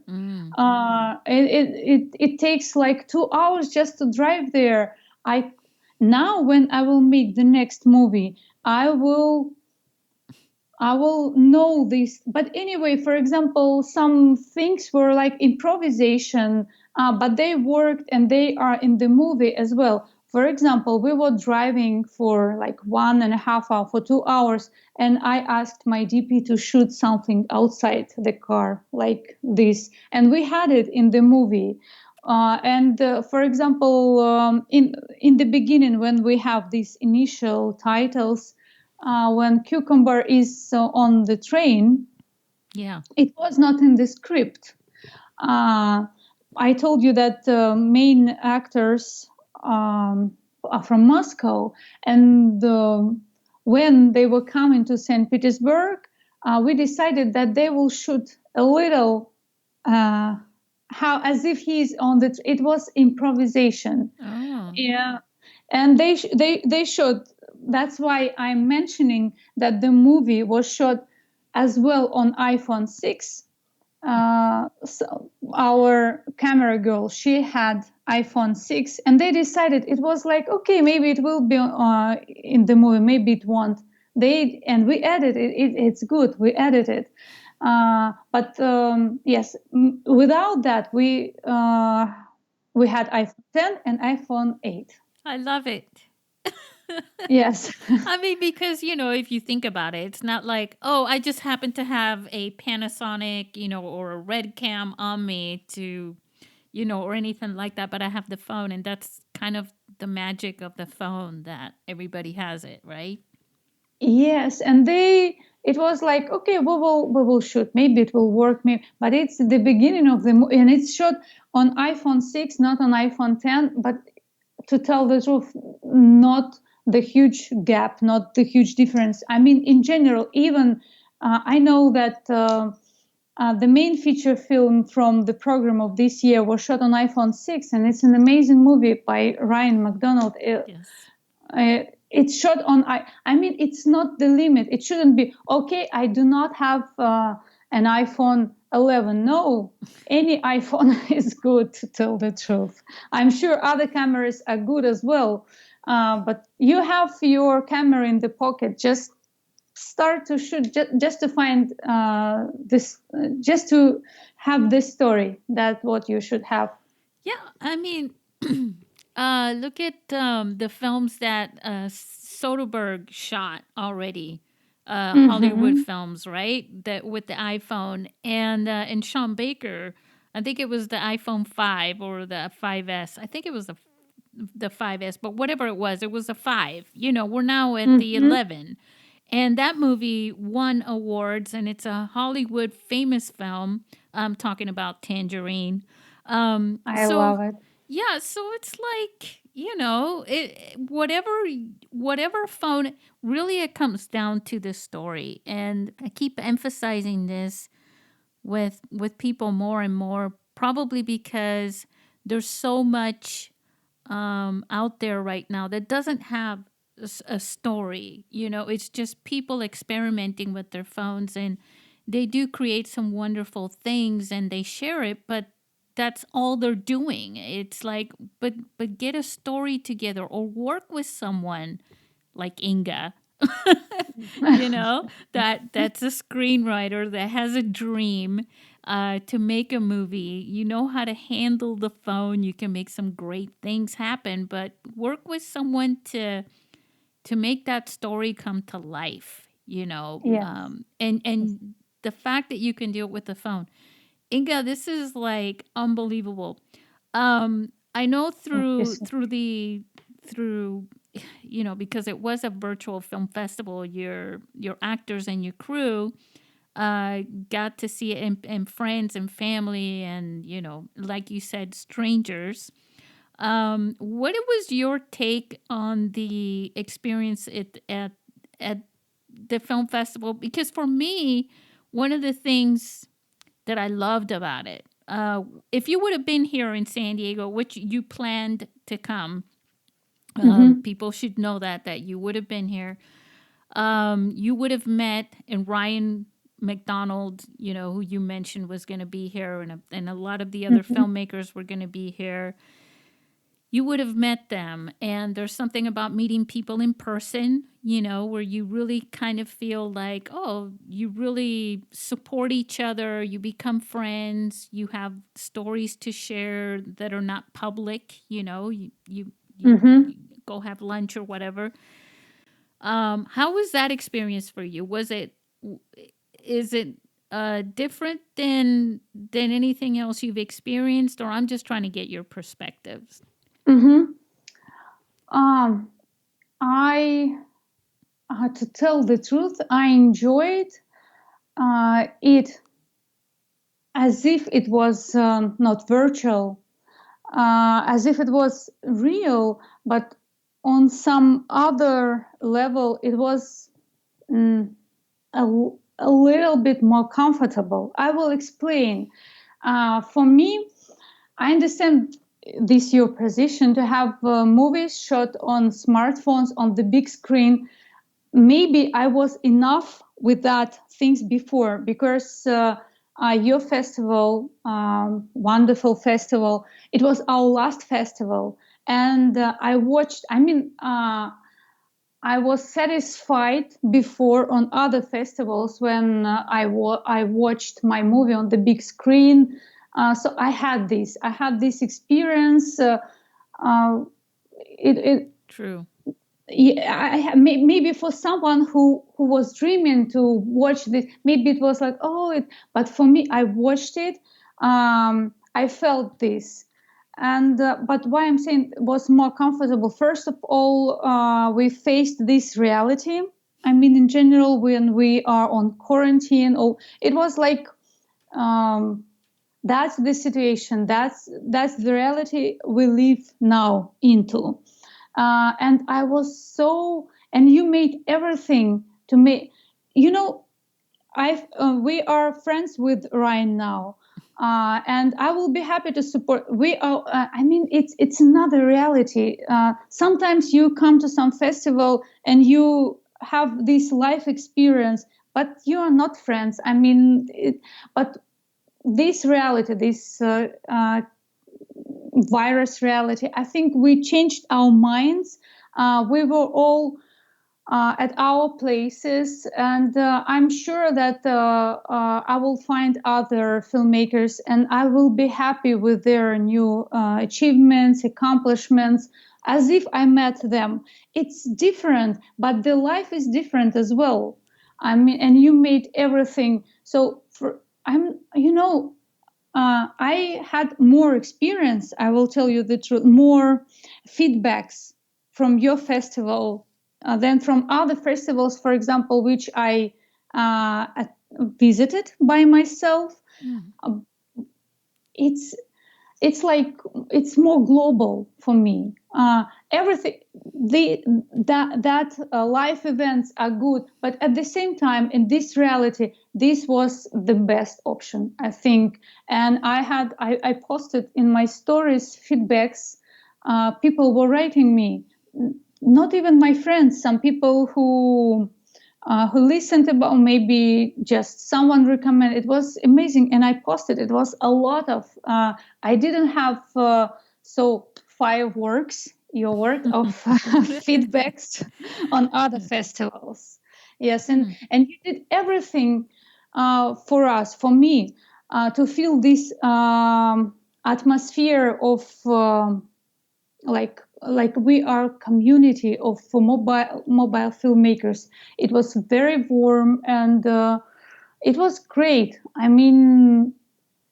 It takes like 2 hours just to drive there. I Now when I will make the next movie, I will know this. But anyway, for example, some things were like improvisation, but they worked and they are in the movie as well. For example, we were driving for like 1.5 hour, for 2 hours, and I asked my DP to shoot something outside the car like this, and we had it in the movie. And for example, in the beginning, when we have these initial titles, when Cucumber is on the train, Yeah. it was not in the script. I told you that the main actors are from Moscow, and when they were coming to St. Petersburg, we decided that they will shoot a little, how as if he's on the. It was improvisation. Oh. Yeah, and they shot. That's why I'm mentioning that the movie was shot as well on iPhone 6. So our camera girl, she had iPhone 6, and they decided, it was like, okay, maybe it will be in the movie, maybe it won't. And we edited it. It's good. We edited. But yes, without that, we had iPhone 10 and iPhone 8. I love it. Yes. I mean, because, if you think about it, it's not like, oh, I just happen to have a Panasonic, or a Red Cam on me to, or anything like that, but I have the phone, and that's kind of the magic of the phone that everybody has it, right? Yes, and it was like, okay, we will shoot. Maybe it will work. Maybe, but it's the beginning of the and it's shot on iPhone 6, not on iPhone 10. But to tell the truth, not the huge gap, not the huge difference. I mean, in general, even I know that the main feature film from the program of this year was shot on iPhone 6, and it's an amazing movie by Ryan McDonald. Yes. It's shot on. I mean, it's not the limit. It shouldn't be okay. I do not have an iPhone 11. No, any iPhone is good, to tell the truth. I'm sure other cameras are good as well, but you have your camera in the pocket. Just start to shoot, just to find this, just to have this story. That's what you should have. Yeah, I mean, look at the films that Soderbergh shot already, Hollywood Mm-hmm. films, right? That with the iPhone and Sean Baker, I think it was the iPhone 5 or the 5S. I think it was the 5S, but whatever it was a 5. We're now at the Mm-hmm. 11. And that movie won awards, and it's a Hollywood famous film. I'm talking about Tangerine. I So love it. yeah, so it's like, whatever phone, really it comes down to the story. And I keep emphasizing this with people more and more, probably because there's so much out there right now that doesn't have a story. It's just people experimenting with their phones, and they do create some wonderful things and they share it, but that's all they're doing. It's like, but get a story together or work with someone like Inga. That's a screenwriter that has a dream to make a movie. You know how to handle the phone. You can make some great things happen, but work with someone to make that story come to life. Yes. And the fact that you can do it with the phone, Inga, this is like unbelievable. I know through because it was a virtual film festival, your actors and your crew got to see it, and friends and family and like you said, strangers. What was your take on the experience at the film festival? Because for me, one of the things that I loved about it, if you would have been here in San Diego, which you planned to come, Mm-hmm. people should know that you would have been here. You would have met, and Ryan McDonald, who you mentioned was going to be here, and a lot of the other Mm-hmm. filmmakers were going to be here. You would have met them, and there's something about meeting people in person, where you really kind of feel like, oh, you really support each other, you become friends, you have stories to share that are not public, you Mm-hmm. go have lunch or whatever. How was that experience for you? Is it different than anything else you've experienced, or I'm just trying to get your perspectives? Mm-hmm. Um, I, to tell the truth, I enjoyed it as if it was not virtual, as if it was real, but on some other level, it was mm, a little bit more comfortable. I will explain. For me, I understand this your position to have movies shot on smartphones on the big screen. Maybe I was enough with that things before because your festival, wonderful festival, it was our last festival, and I watched. I was satisfied before on other festivals when I watched my movie on the big screen. So I had this. I had this experience. Uh, it True. yeah, maybe for someone who was dreaming to watch this, maybe it was like, oh, but for me, I watched it. I felt this, and but why I'm saying it was more comfortable. First of all, we faced this reality. I mean, in general, when we are on quarantine, or it was like um, that's the situation. That's the reality we live now into. And I was so, and you made everything to make, you know, we are friends with Ryan now. And I will be happy to support. We are. I mean, it's another reality. Sometimes you come to some festival and you have this life experience, but you are not friends. I mean, but this reality, this virus reality, I think we changed our minds. We were all at our places, and I'm sure that I will find other filmmakers and I will be happy with their new achievements, accomplishments, as if I met them. It's different, but the life is different as well. I mean, and you made everything. So for I had more experience. I will tell you the truth, more feedbacks from your festival than from other festivals, for example, which I visited by myself. Mm. It's it's like it's more global for me. Everything the that life events are good, but at the same time, in this reality, this was the best option, I think. And I posted in my stories feedbacks. People were writing me, not even my friends, some people who listened about, maybe just someone recommended. It was amazing, and I posted. It was a lot of. I didn't have so fireworks, your word of feedbacks on other festivals. Yes, and you did everything for us, for me, to feel this atmosphere of. Like we are community of mobile filmmakers. It was very warm, and it was great. I mean,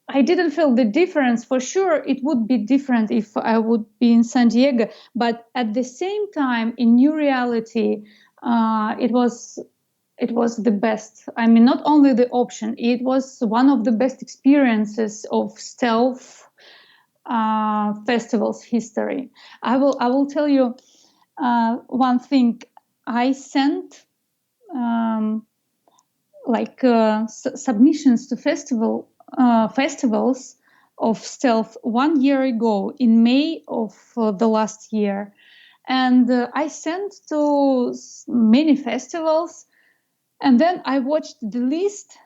I didn't feel the difference. For sure it would be different if I would be in San Diego, but at the same time, in new reality, it was the best. I mean, not only the option, it was one of the best experiences of stealth festival's history. I will tell you one thing. I sent um, submissions to festivals of stealth 1 year ago in May of the last year, and I sent to many festivals, and then I watched the list,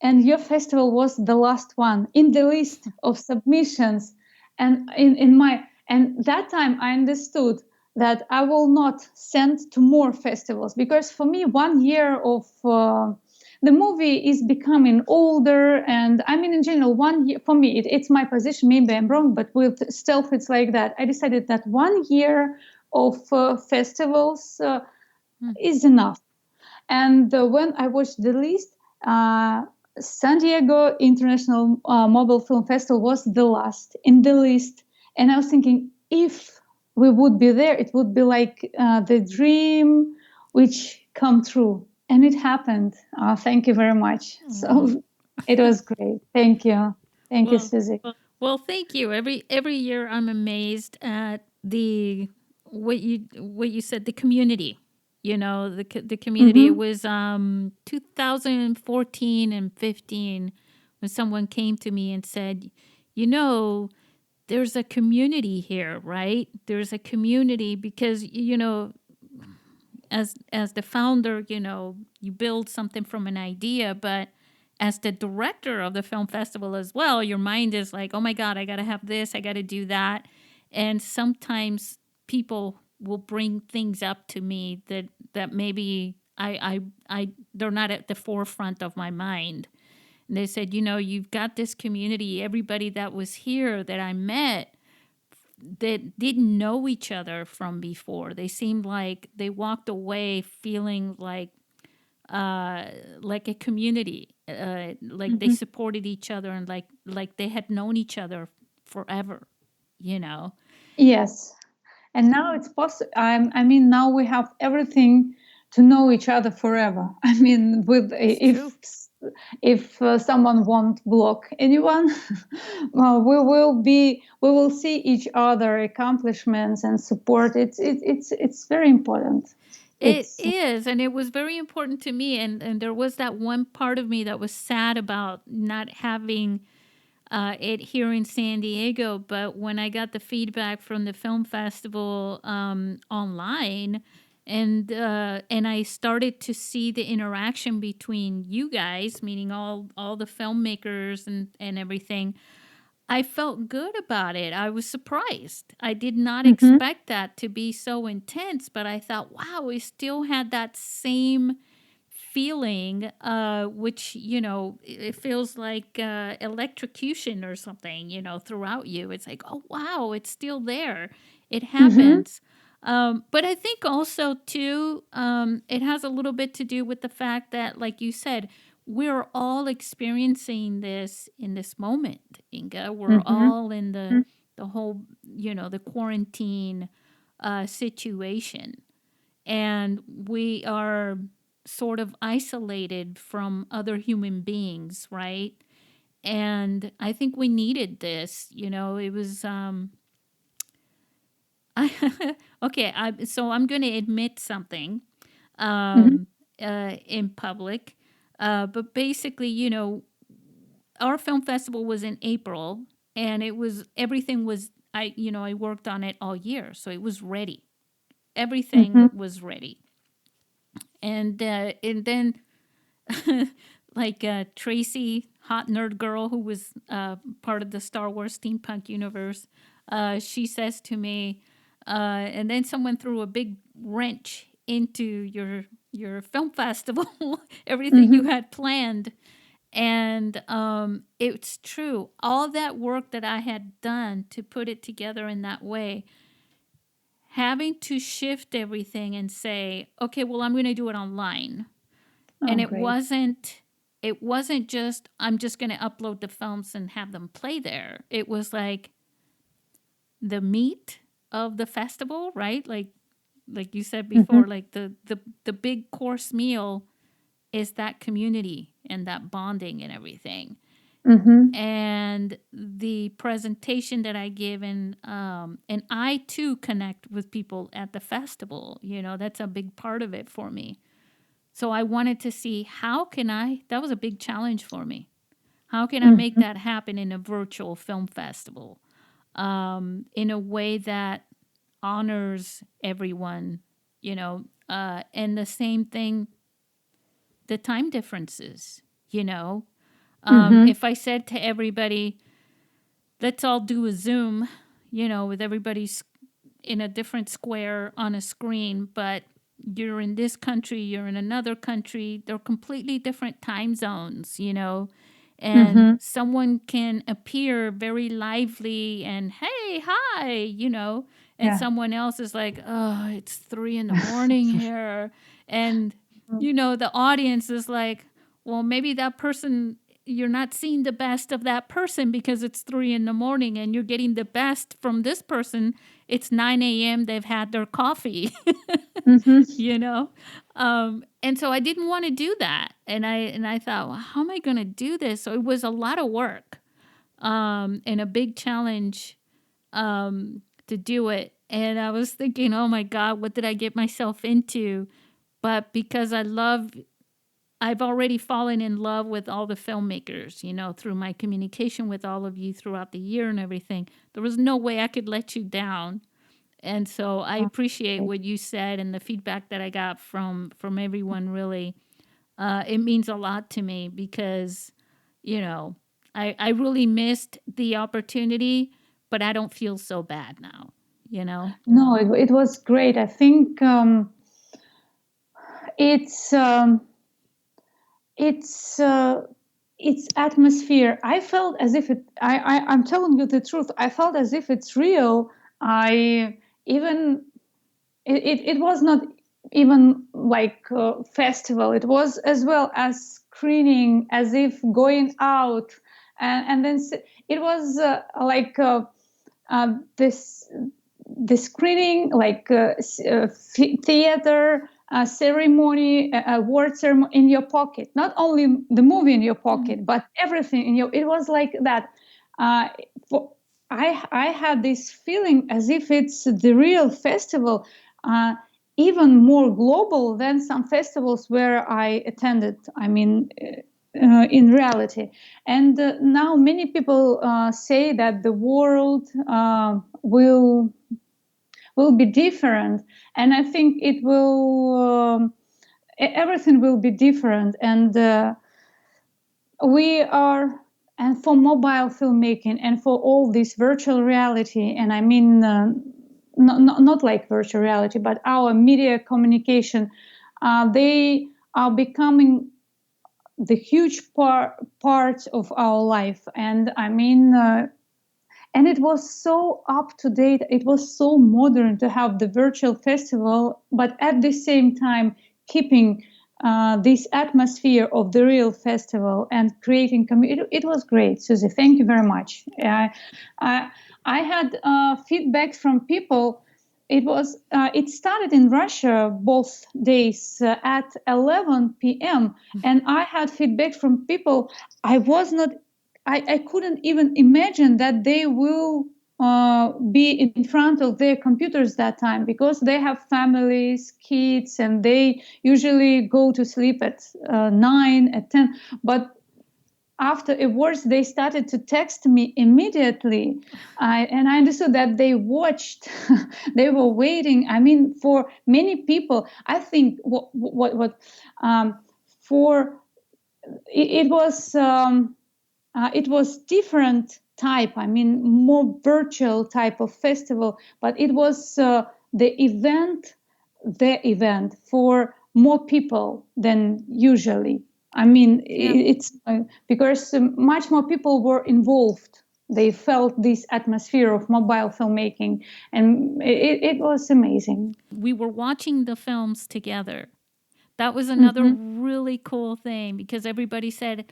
and your festival was the last one in the list of submissions. And in my and that time I understood that I will not send to more festivals, because for me 1 year of the movie is becoming older. And I mean, in general, 1 year for me, it's my position, maybe I'm wrong, but with stealth it's like that. I decided that 1 year of festivals is enough. And when I watched the list, uh, San Diego International Mobile Film Festival was the last in the list. And I was thinking, if we would be there, it would be like the dream which come true. And it happened. Thank you very much. So it was great. Thank you. Thank you, Well, Susie. well, thank you. Every year, I'm amazed at the what you said. The community, the community. It Mm-hmm. was 2014 and 15 when someone came to me and said, you know, there's a community here, right? There's a community because as the founder, you build something from an idea, but as the director of the film festival as well, your mind is like, oh my God, I got to have this, I got to do that. And sometimes people will bring things up to me that maybe they're not at the forefront of my mind. And they said, you've got this community, everybody that was here that I met that didn't know each other from before. They seemed like they walked away feeling like a community, like they Mm-hmm. supported each other and like they had known each other forever. You know, Yes. And now it's possible. I mean, now we have everything to know each other forever. I mean, with it's true. if someone won't block anyone, we will see each other accomplishments and support. It's very important. It It's is, and it was very important to me. And there was that one part of me that was sad about not having it here in San Diego. But when I got the feedback from the film festival online, and I started to see the interaction between you guys, meaning all the filmmakers and everything, I felt good about it. I was surprised. I did not Mhm, expect that to be so intense, but I thought, wow, we still had that same feeling, which, it feels like electrocution or something, throughout you. It's like, oh, wow, it's still there. It mhm, happens. But I think also, too, it has a little bit to do with the fact that, like you said, we're all experiencing this in this moment, Inga. We're mhm, all in the whole, the quarantine situation, and we are sort of isolated from other human beings, right? And I think we needed this. It was okay. So I'm going to admit something Mm-hmm. um, in public. But basically, our film festival was in April, and everything was I worked on it all year, so it was ready. Everything Mm-hmm. was ready, and then like Tracy, hot nerd girl who was part of the Star Wars steampunk universe, she says to me, and then someone threw a big wrench into your film festival, everything you Mm-hmm. had planned. And it's true. All that work that I had done to put it together in that way, having to shift everything and say, okay, well, I'm going to do it online. Oh, And great. it wasn't just I'm just going to upload the films and have them play there. It was like the meat of the festival, right? Like you said Mm-hmm. before, like the big course meal is that community and that bonding and everything. Mm-hmm. And the presentation that I give, and I too connect with people at the festival. That's a big part of it for me. So I wanted to see how can I. That was a big challenge for me. How can I make Mm-hmm. that happen in a virtual film festival, in a way that honors everyone, and the same thing, the time differences, you know. Mm-hmm. If I said to everybody, let's all do a Zoom, with everybody's in a different square on a screen, but you're in this country, you're in another country, they're completely different time zones, and Mm-hmm. someone can appear very lively and hey, hi, and Yeah. someone else is like, oh, it's 3 in the morning here. And, the audience is like, well, maybe that person, you're not seeing the best of that person because it's 3 in the morning, and you're getting the best from this person. It's 9 a.m. They've had their coffee, Mm-hmm. you know? And so I didn't want to do that. And I thought, well, how am I going to do this? So it was a lot of work, and a big challenge, to do it. And I was thinking, oh my God, what did I get myself into? But because I've already fallen in love with all the filmmakers, through my communication with all of you throughout the year and everything. There was no way I could let you down. And so I Oh, appreciate great. what you said and the feedback that I got from everyone. Really, it means a lot to me because, you know, I really missed the opportunity, but I don't feel so bad now. You know. No, it was great. I think it's um, it's uh, its atmosphere. I felt as if I'm telling you the truth. I felt as if it's real. I even it was not even like a festival. It was as well as screening, as if going out, and then it was this the screening, like theater ceremony, award ceremony in your pocket. Not only the movie in your Mm. pocket, but everything in your. It was like that. Uh, for, I had this feeling as if it's the real festival, even more global than some festivals where I attended. I mean. In reality, and now many people say that the world will be different, and I think it will everything will be different, and we are, and for mobile filmmaking and for all this virtual reality, and I mean not like virtual reality but our media communication, they are becoming the huge part of our life, and I mean and it was so up to date, it was so modern to have the virtual festival, but at the same time keeping this atmosphere of the real festival and creating community. It was great, Susie. Thank you very much. I, I had feedbacks from people. It started in Russia both days at 11 p.m. and I had feedback from people. I was not I couldn't even imagine that they will be in front of their computers that time, because they have families, kids, and they usually go to sleep at 9, at 10. But after awards, they started to text me immediately. And I understood that they watched, they were waiting. I mean, for many people, I think for it was. It was different type. I mean, more virtual type of festival, but it was the event for more people than usually. I mean, Yeah. it's because much more people were involved. They felt this atmosphere of mobile filmmaking, and it was amazing. We were watching the films together. That was another Mm-hmm. really cool thing because everybody said,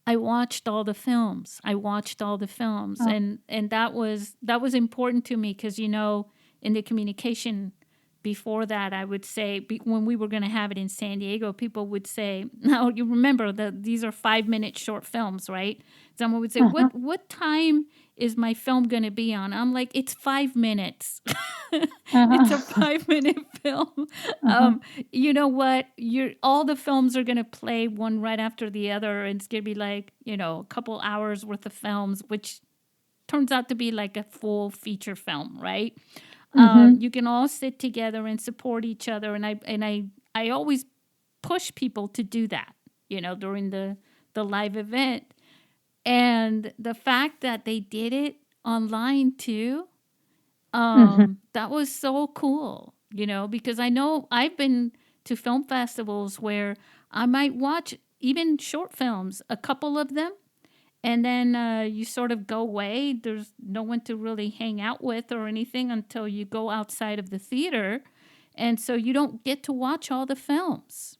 I watched all the films. I watched all the films. Oh. And that was important to me because, in the communication before that, I would say, when we were going to have it in San Diego, people would say, now you remember that these are 5-minute short films, right? Someone would say, Uh-huh. what time is my film going to be on? I'm like, it's 5 minutes. It's a Uh-huh. 5-minute film. Uh-huh. You know what? All the films are gonna play one right after the other, and it's gonna be like a couple hours worth of films, which turns out to be like a full feature film, right? Mm-hmm. You can all sit together and support each other, and I always push people to do that, during the live event, and the fact that they did it online too, Mm-hmm. that was so cool, because I know I've been to film festivals where I might watch even short films, a couple of them, and then you sort of go away. There's no one to really hang out with or anything until you go outside of the theater. And so you don't get to watch all the films,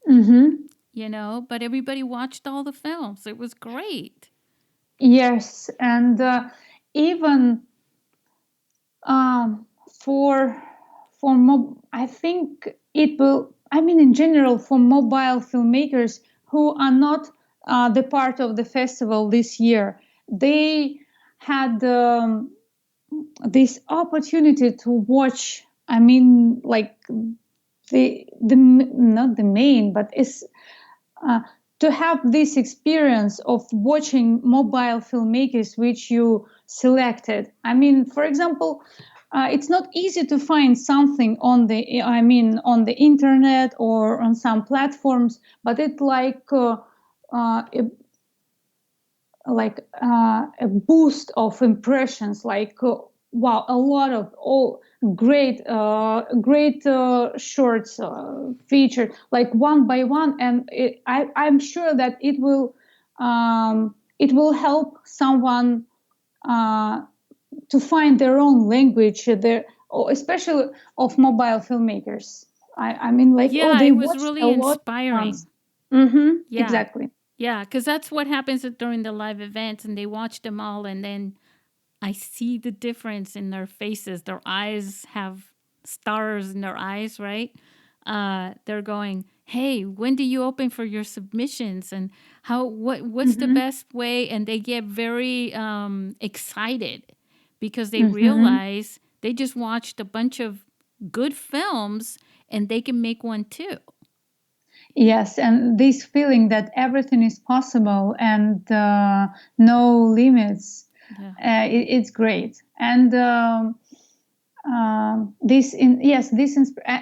Mm-hmm. but everybody watched all the films. It was great. Yes, and even um, for I think it will. I mean, in general, for mobile filmmakers who are not the part of the festival this year, they had this opportunity to watch. I mean, like the not the main, but it's uh, to have this experience of watching mobile filmmakers which you selected. I mean, for example, it's not easy to find something on the internet or on some platforms, but it's uh, a, a boost of impressions, wow, a lot of all great shorts featured like one by one, and I'm sure that it will help someone uh, to find their own language, especially of mobile filmmakers. I mean, like, oh, Yeah, they it was watched a really lot inspiring. once. Mm-hmm, Yeah. exactly. Yeah, because that's what happens during the live events, and they watch them all, and then I see the difference in their faces. Their eyes have stars in their eyes, right? They're going, "Hey, when do you open for your submissions? And what's the Mm-hmm, best way?" And they get very excited because they mm-hmm. realize they just watched a bunch of good films, and they can make one too. Yes, and this feeling that everything is possible and no limits, Yeah. it's great. And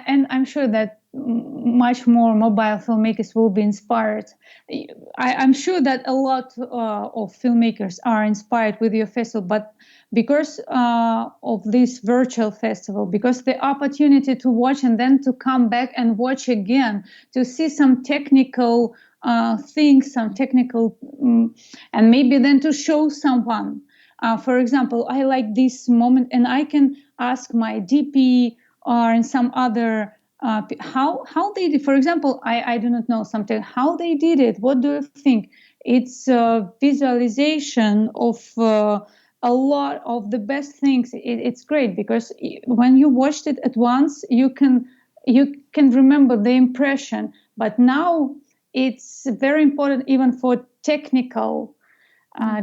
and I'm sure that much more mobile filmmakers will be inspired. I'm sure that a lot of filmmakers are inspired with your festival, but because of this virtual festival, because the opportunity to watch and then to come back and watch again, to see some technical things, some technical, and maybe then to show someone. For example, I like this moment, and I can ask my DP or in some other how they did. For example, I do not know something how they did it. What do you think? It's visualization of a lot of the best things. It's great because when you watched it at once, you can remember the impression. But now it's very important even for technical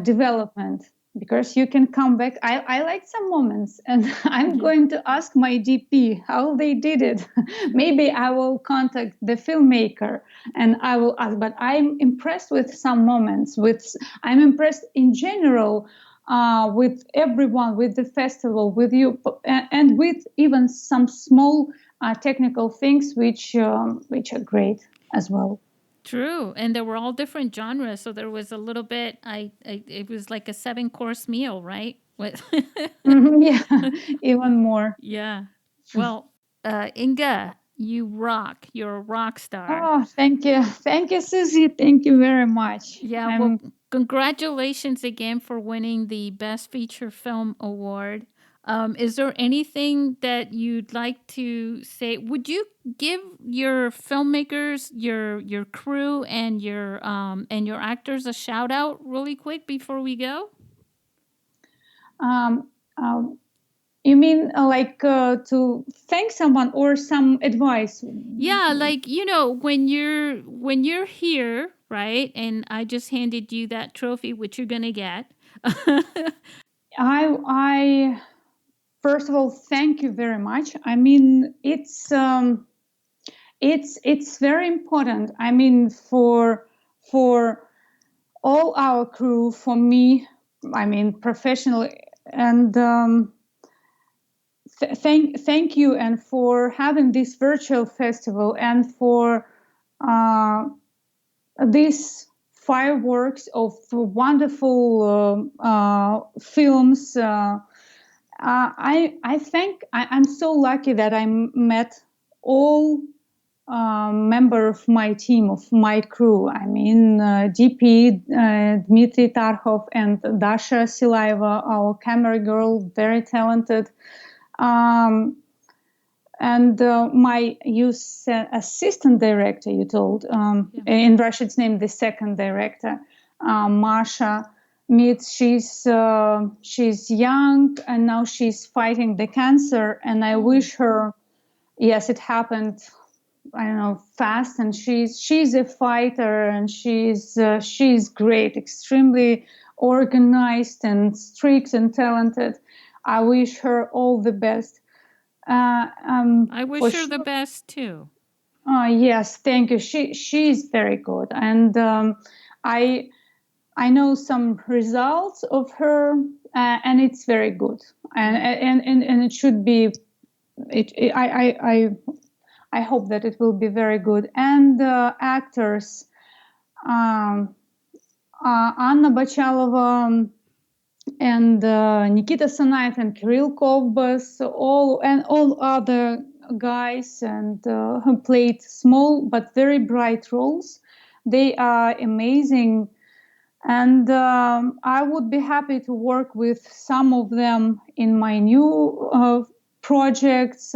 development, because you can come back. I like some moments, and I'm going to ask my DP how they did it. Maybe I will contact the filmmaker and I will ask. But I'm impressed with some moments. I'm impressed in general with everyone, with the festival, with you, and with even some small technical things which are great as well. True, and there were all different genres, so there was a little bit. It was like a 7-course meal, right? Yeah, even more. Yeah. Well, Inga, you rock. You're a rock star. Oh, thank you, Susie. Thank you very much. Yeah. Well, congratulations again for winning the Best Feature Film Award. Is there anything that you'd like to say? Would you give your filmmakers, your crew, and your actors a shout out really quick before we go? Um, um, you mean to thank someone or some advice? Yeah, like when you're here, right? And I just handed you that trophy, which you're gonna get. I first of all thank you very much. I mean, it's very important. I mean, for all our crew, for me, I mean, professionally, and thank you, and for having this virtual festival, and for these fireworks of wonderful films. I think I'm so lucky that I met all member of my team, of my crew. I mean, DP Dmitry Tarhov and Dasha Silaeva, our camera girl, very talented. And my assistant director, you told, in Russia it's named the second director, Masha Mitz. She's young, and now she's fighting the cancer, and I wish her, yes, it happened, I don't know, fast, and she's a fighter, and she's great, extremely organized and strict and talented. I wish her all the best. I wish her the best too. Yes, thank you. She's very good, and I know some results of her, and it's very good, and it should be. I hope that it will be very good. And actors, Anna Bachalova and Nikita Sanayet and Kirill Kovbas, all other guys, and who played small but very bright roles. They are amazing, and I would be happy to work with some of them in my new projects.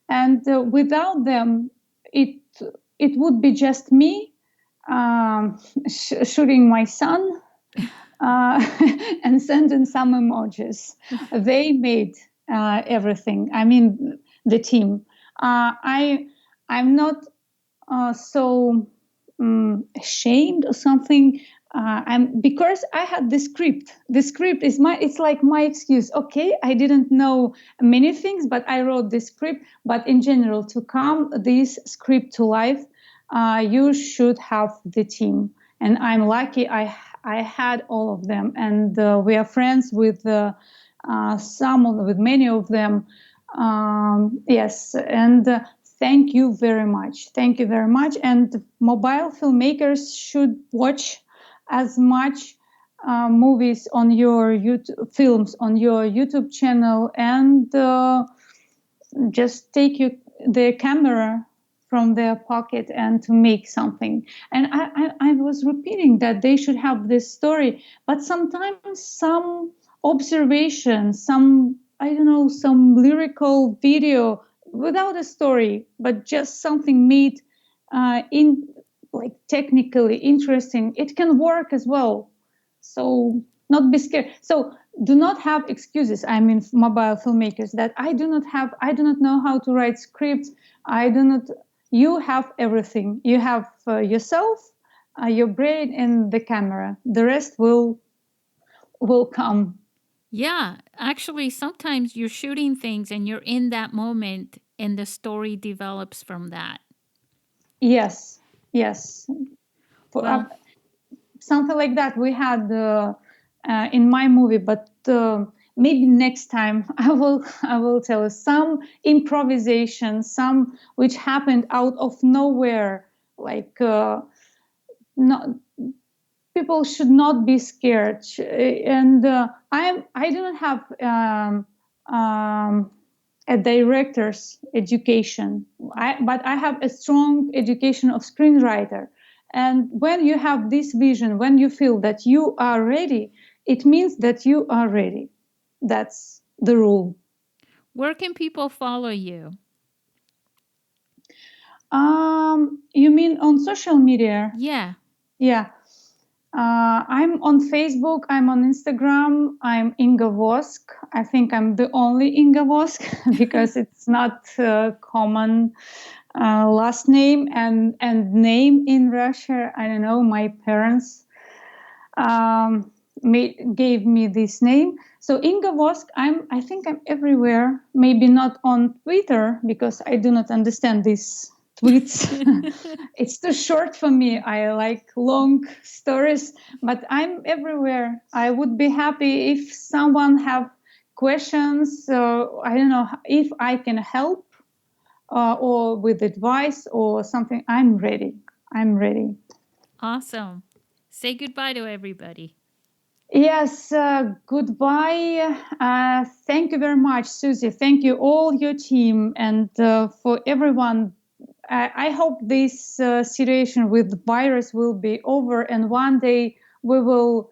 And without them, it would be just me shooting my son and sending some emojis. They made everything. I mean, the team. I'm not so ashamed or something. Because I had the script. The script is it's like my excuse. Okay, I didn't know many things, but I wrote the script. But in general, to come this script to life, you should have the team. And I'm lucky I had all of them, and we are friends with with many of them. Yes, and thank you very much. Thank you very much. And mobile filmmakers should watch as much movies on your films on your YouTube channel, and just take their camera from their pocket and to make something. And I was repeating that they should have this story, but sometimes some observation, some, I don't know, some lyrical video without a story, but just something made in like technically interesting, it can work as well. So not be scared. So do not have excuses. I mean, mobile filmmakers, that I do not know how to write scripts. I do not. You have everything. You have yourself, your brain, and the camera. The rest will will come. Yeah, actually, sometimes you're shooting things and you're in that moment and the story develops from that. Yes, yes. For, Well, something like that we had in my movie, but maybe next time I will tell you some improvisation, some which happened out of nowhere, like not people should not be scared, and I don't have a director's education, but I have a strong education of screenwriter. And when you have this vision, when you feel that you are ready, it means that you are ready. That's the rule. where can people follow you? You mean on social media? Yeah. Yeah. I'm on Facebook, I'm on Instagram, I'm Inga Vosk. I think I'm the only Inga Vosk because it's not a common last name and name in Russia. I don't know, my parents gave me this name. So Inga Vosk, I think I'm everywhere. Maybe not on Twitter because I do not understand these tweets. It's too short for me. I like long stories, but I'm everywhere. I would be happy if someone have questions. I don't know if I can help or with advice or something. I'm ready. I'm ready. Awesome. Say goodbye to everybody. Yes, goodbye. Thank you very much, Susie. Thank you, all your team, and for everyone. I hope this situation with the virus will be over, and one day we will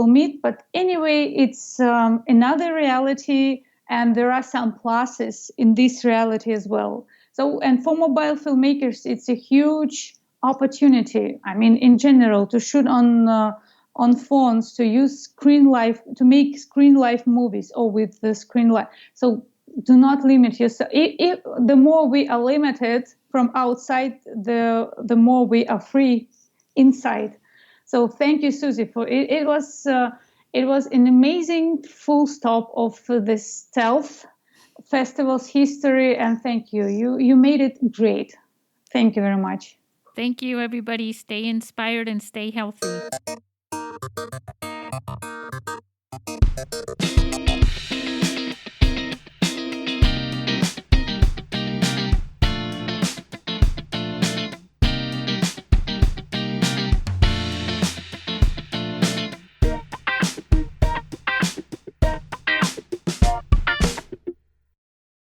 meet. But anyway, it's another reality, and there are some pluses in this reality as well. So, and for mobile filmmakers, it's a huge opportunity. I mean, in general, to shoot on phones, to use screen life, to make screen life movies, or with the screen life. So do not limit yourself. The more we are limited from outside, the more we are free inside. So thank you, Susie, for it. It was an amazing full stop of this stealth festival's history, and thank you. You made it great. Thank you very much. Thank you, everybody. Stay inspired and stay healthy.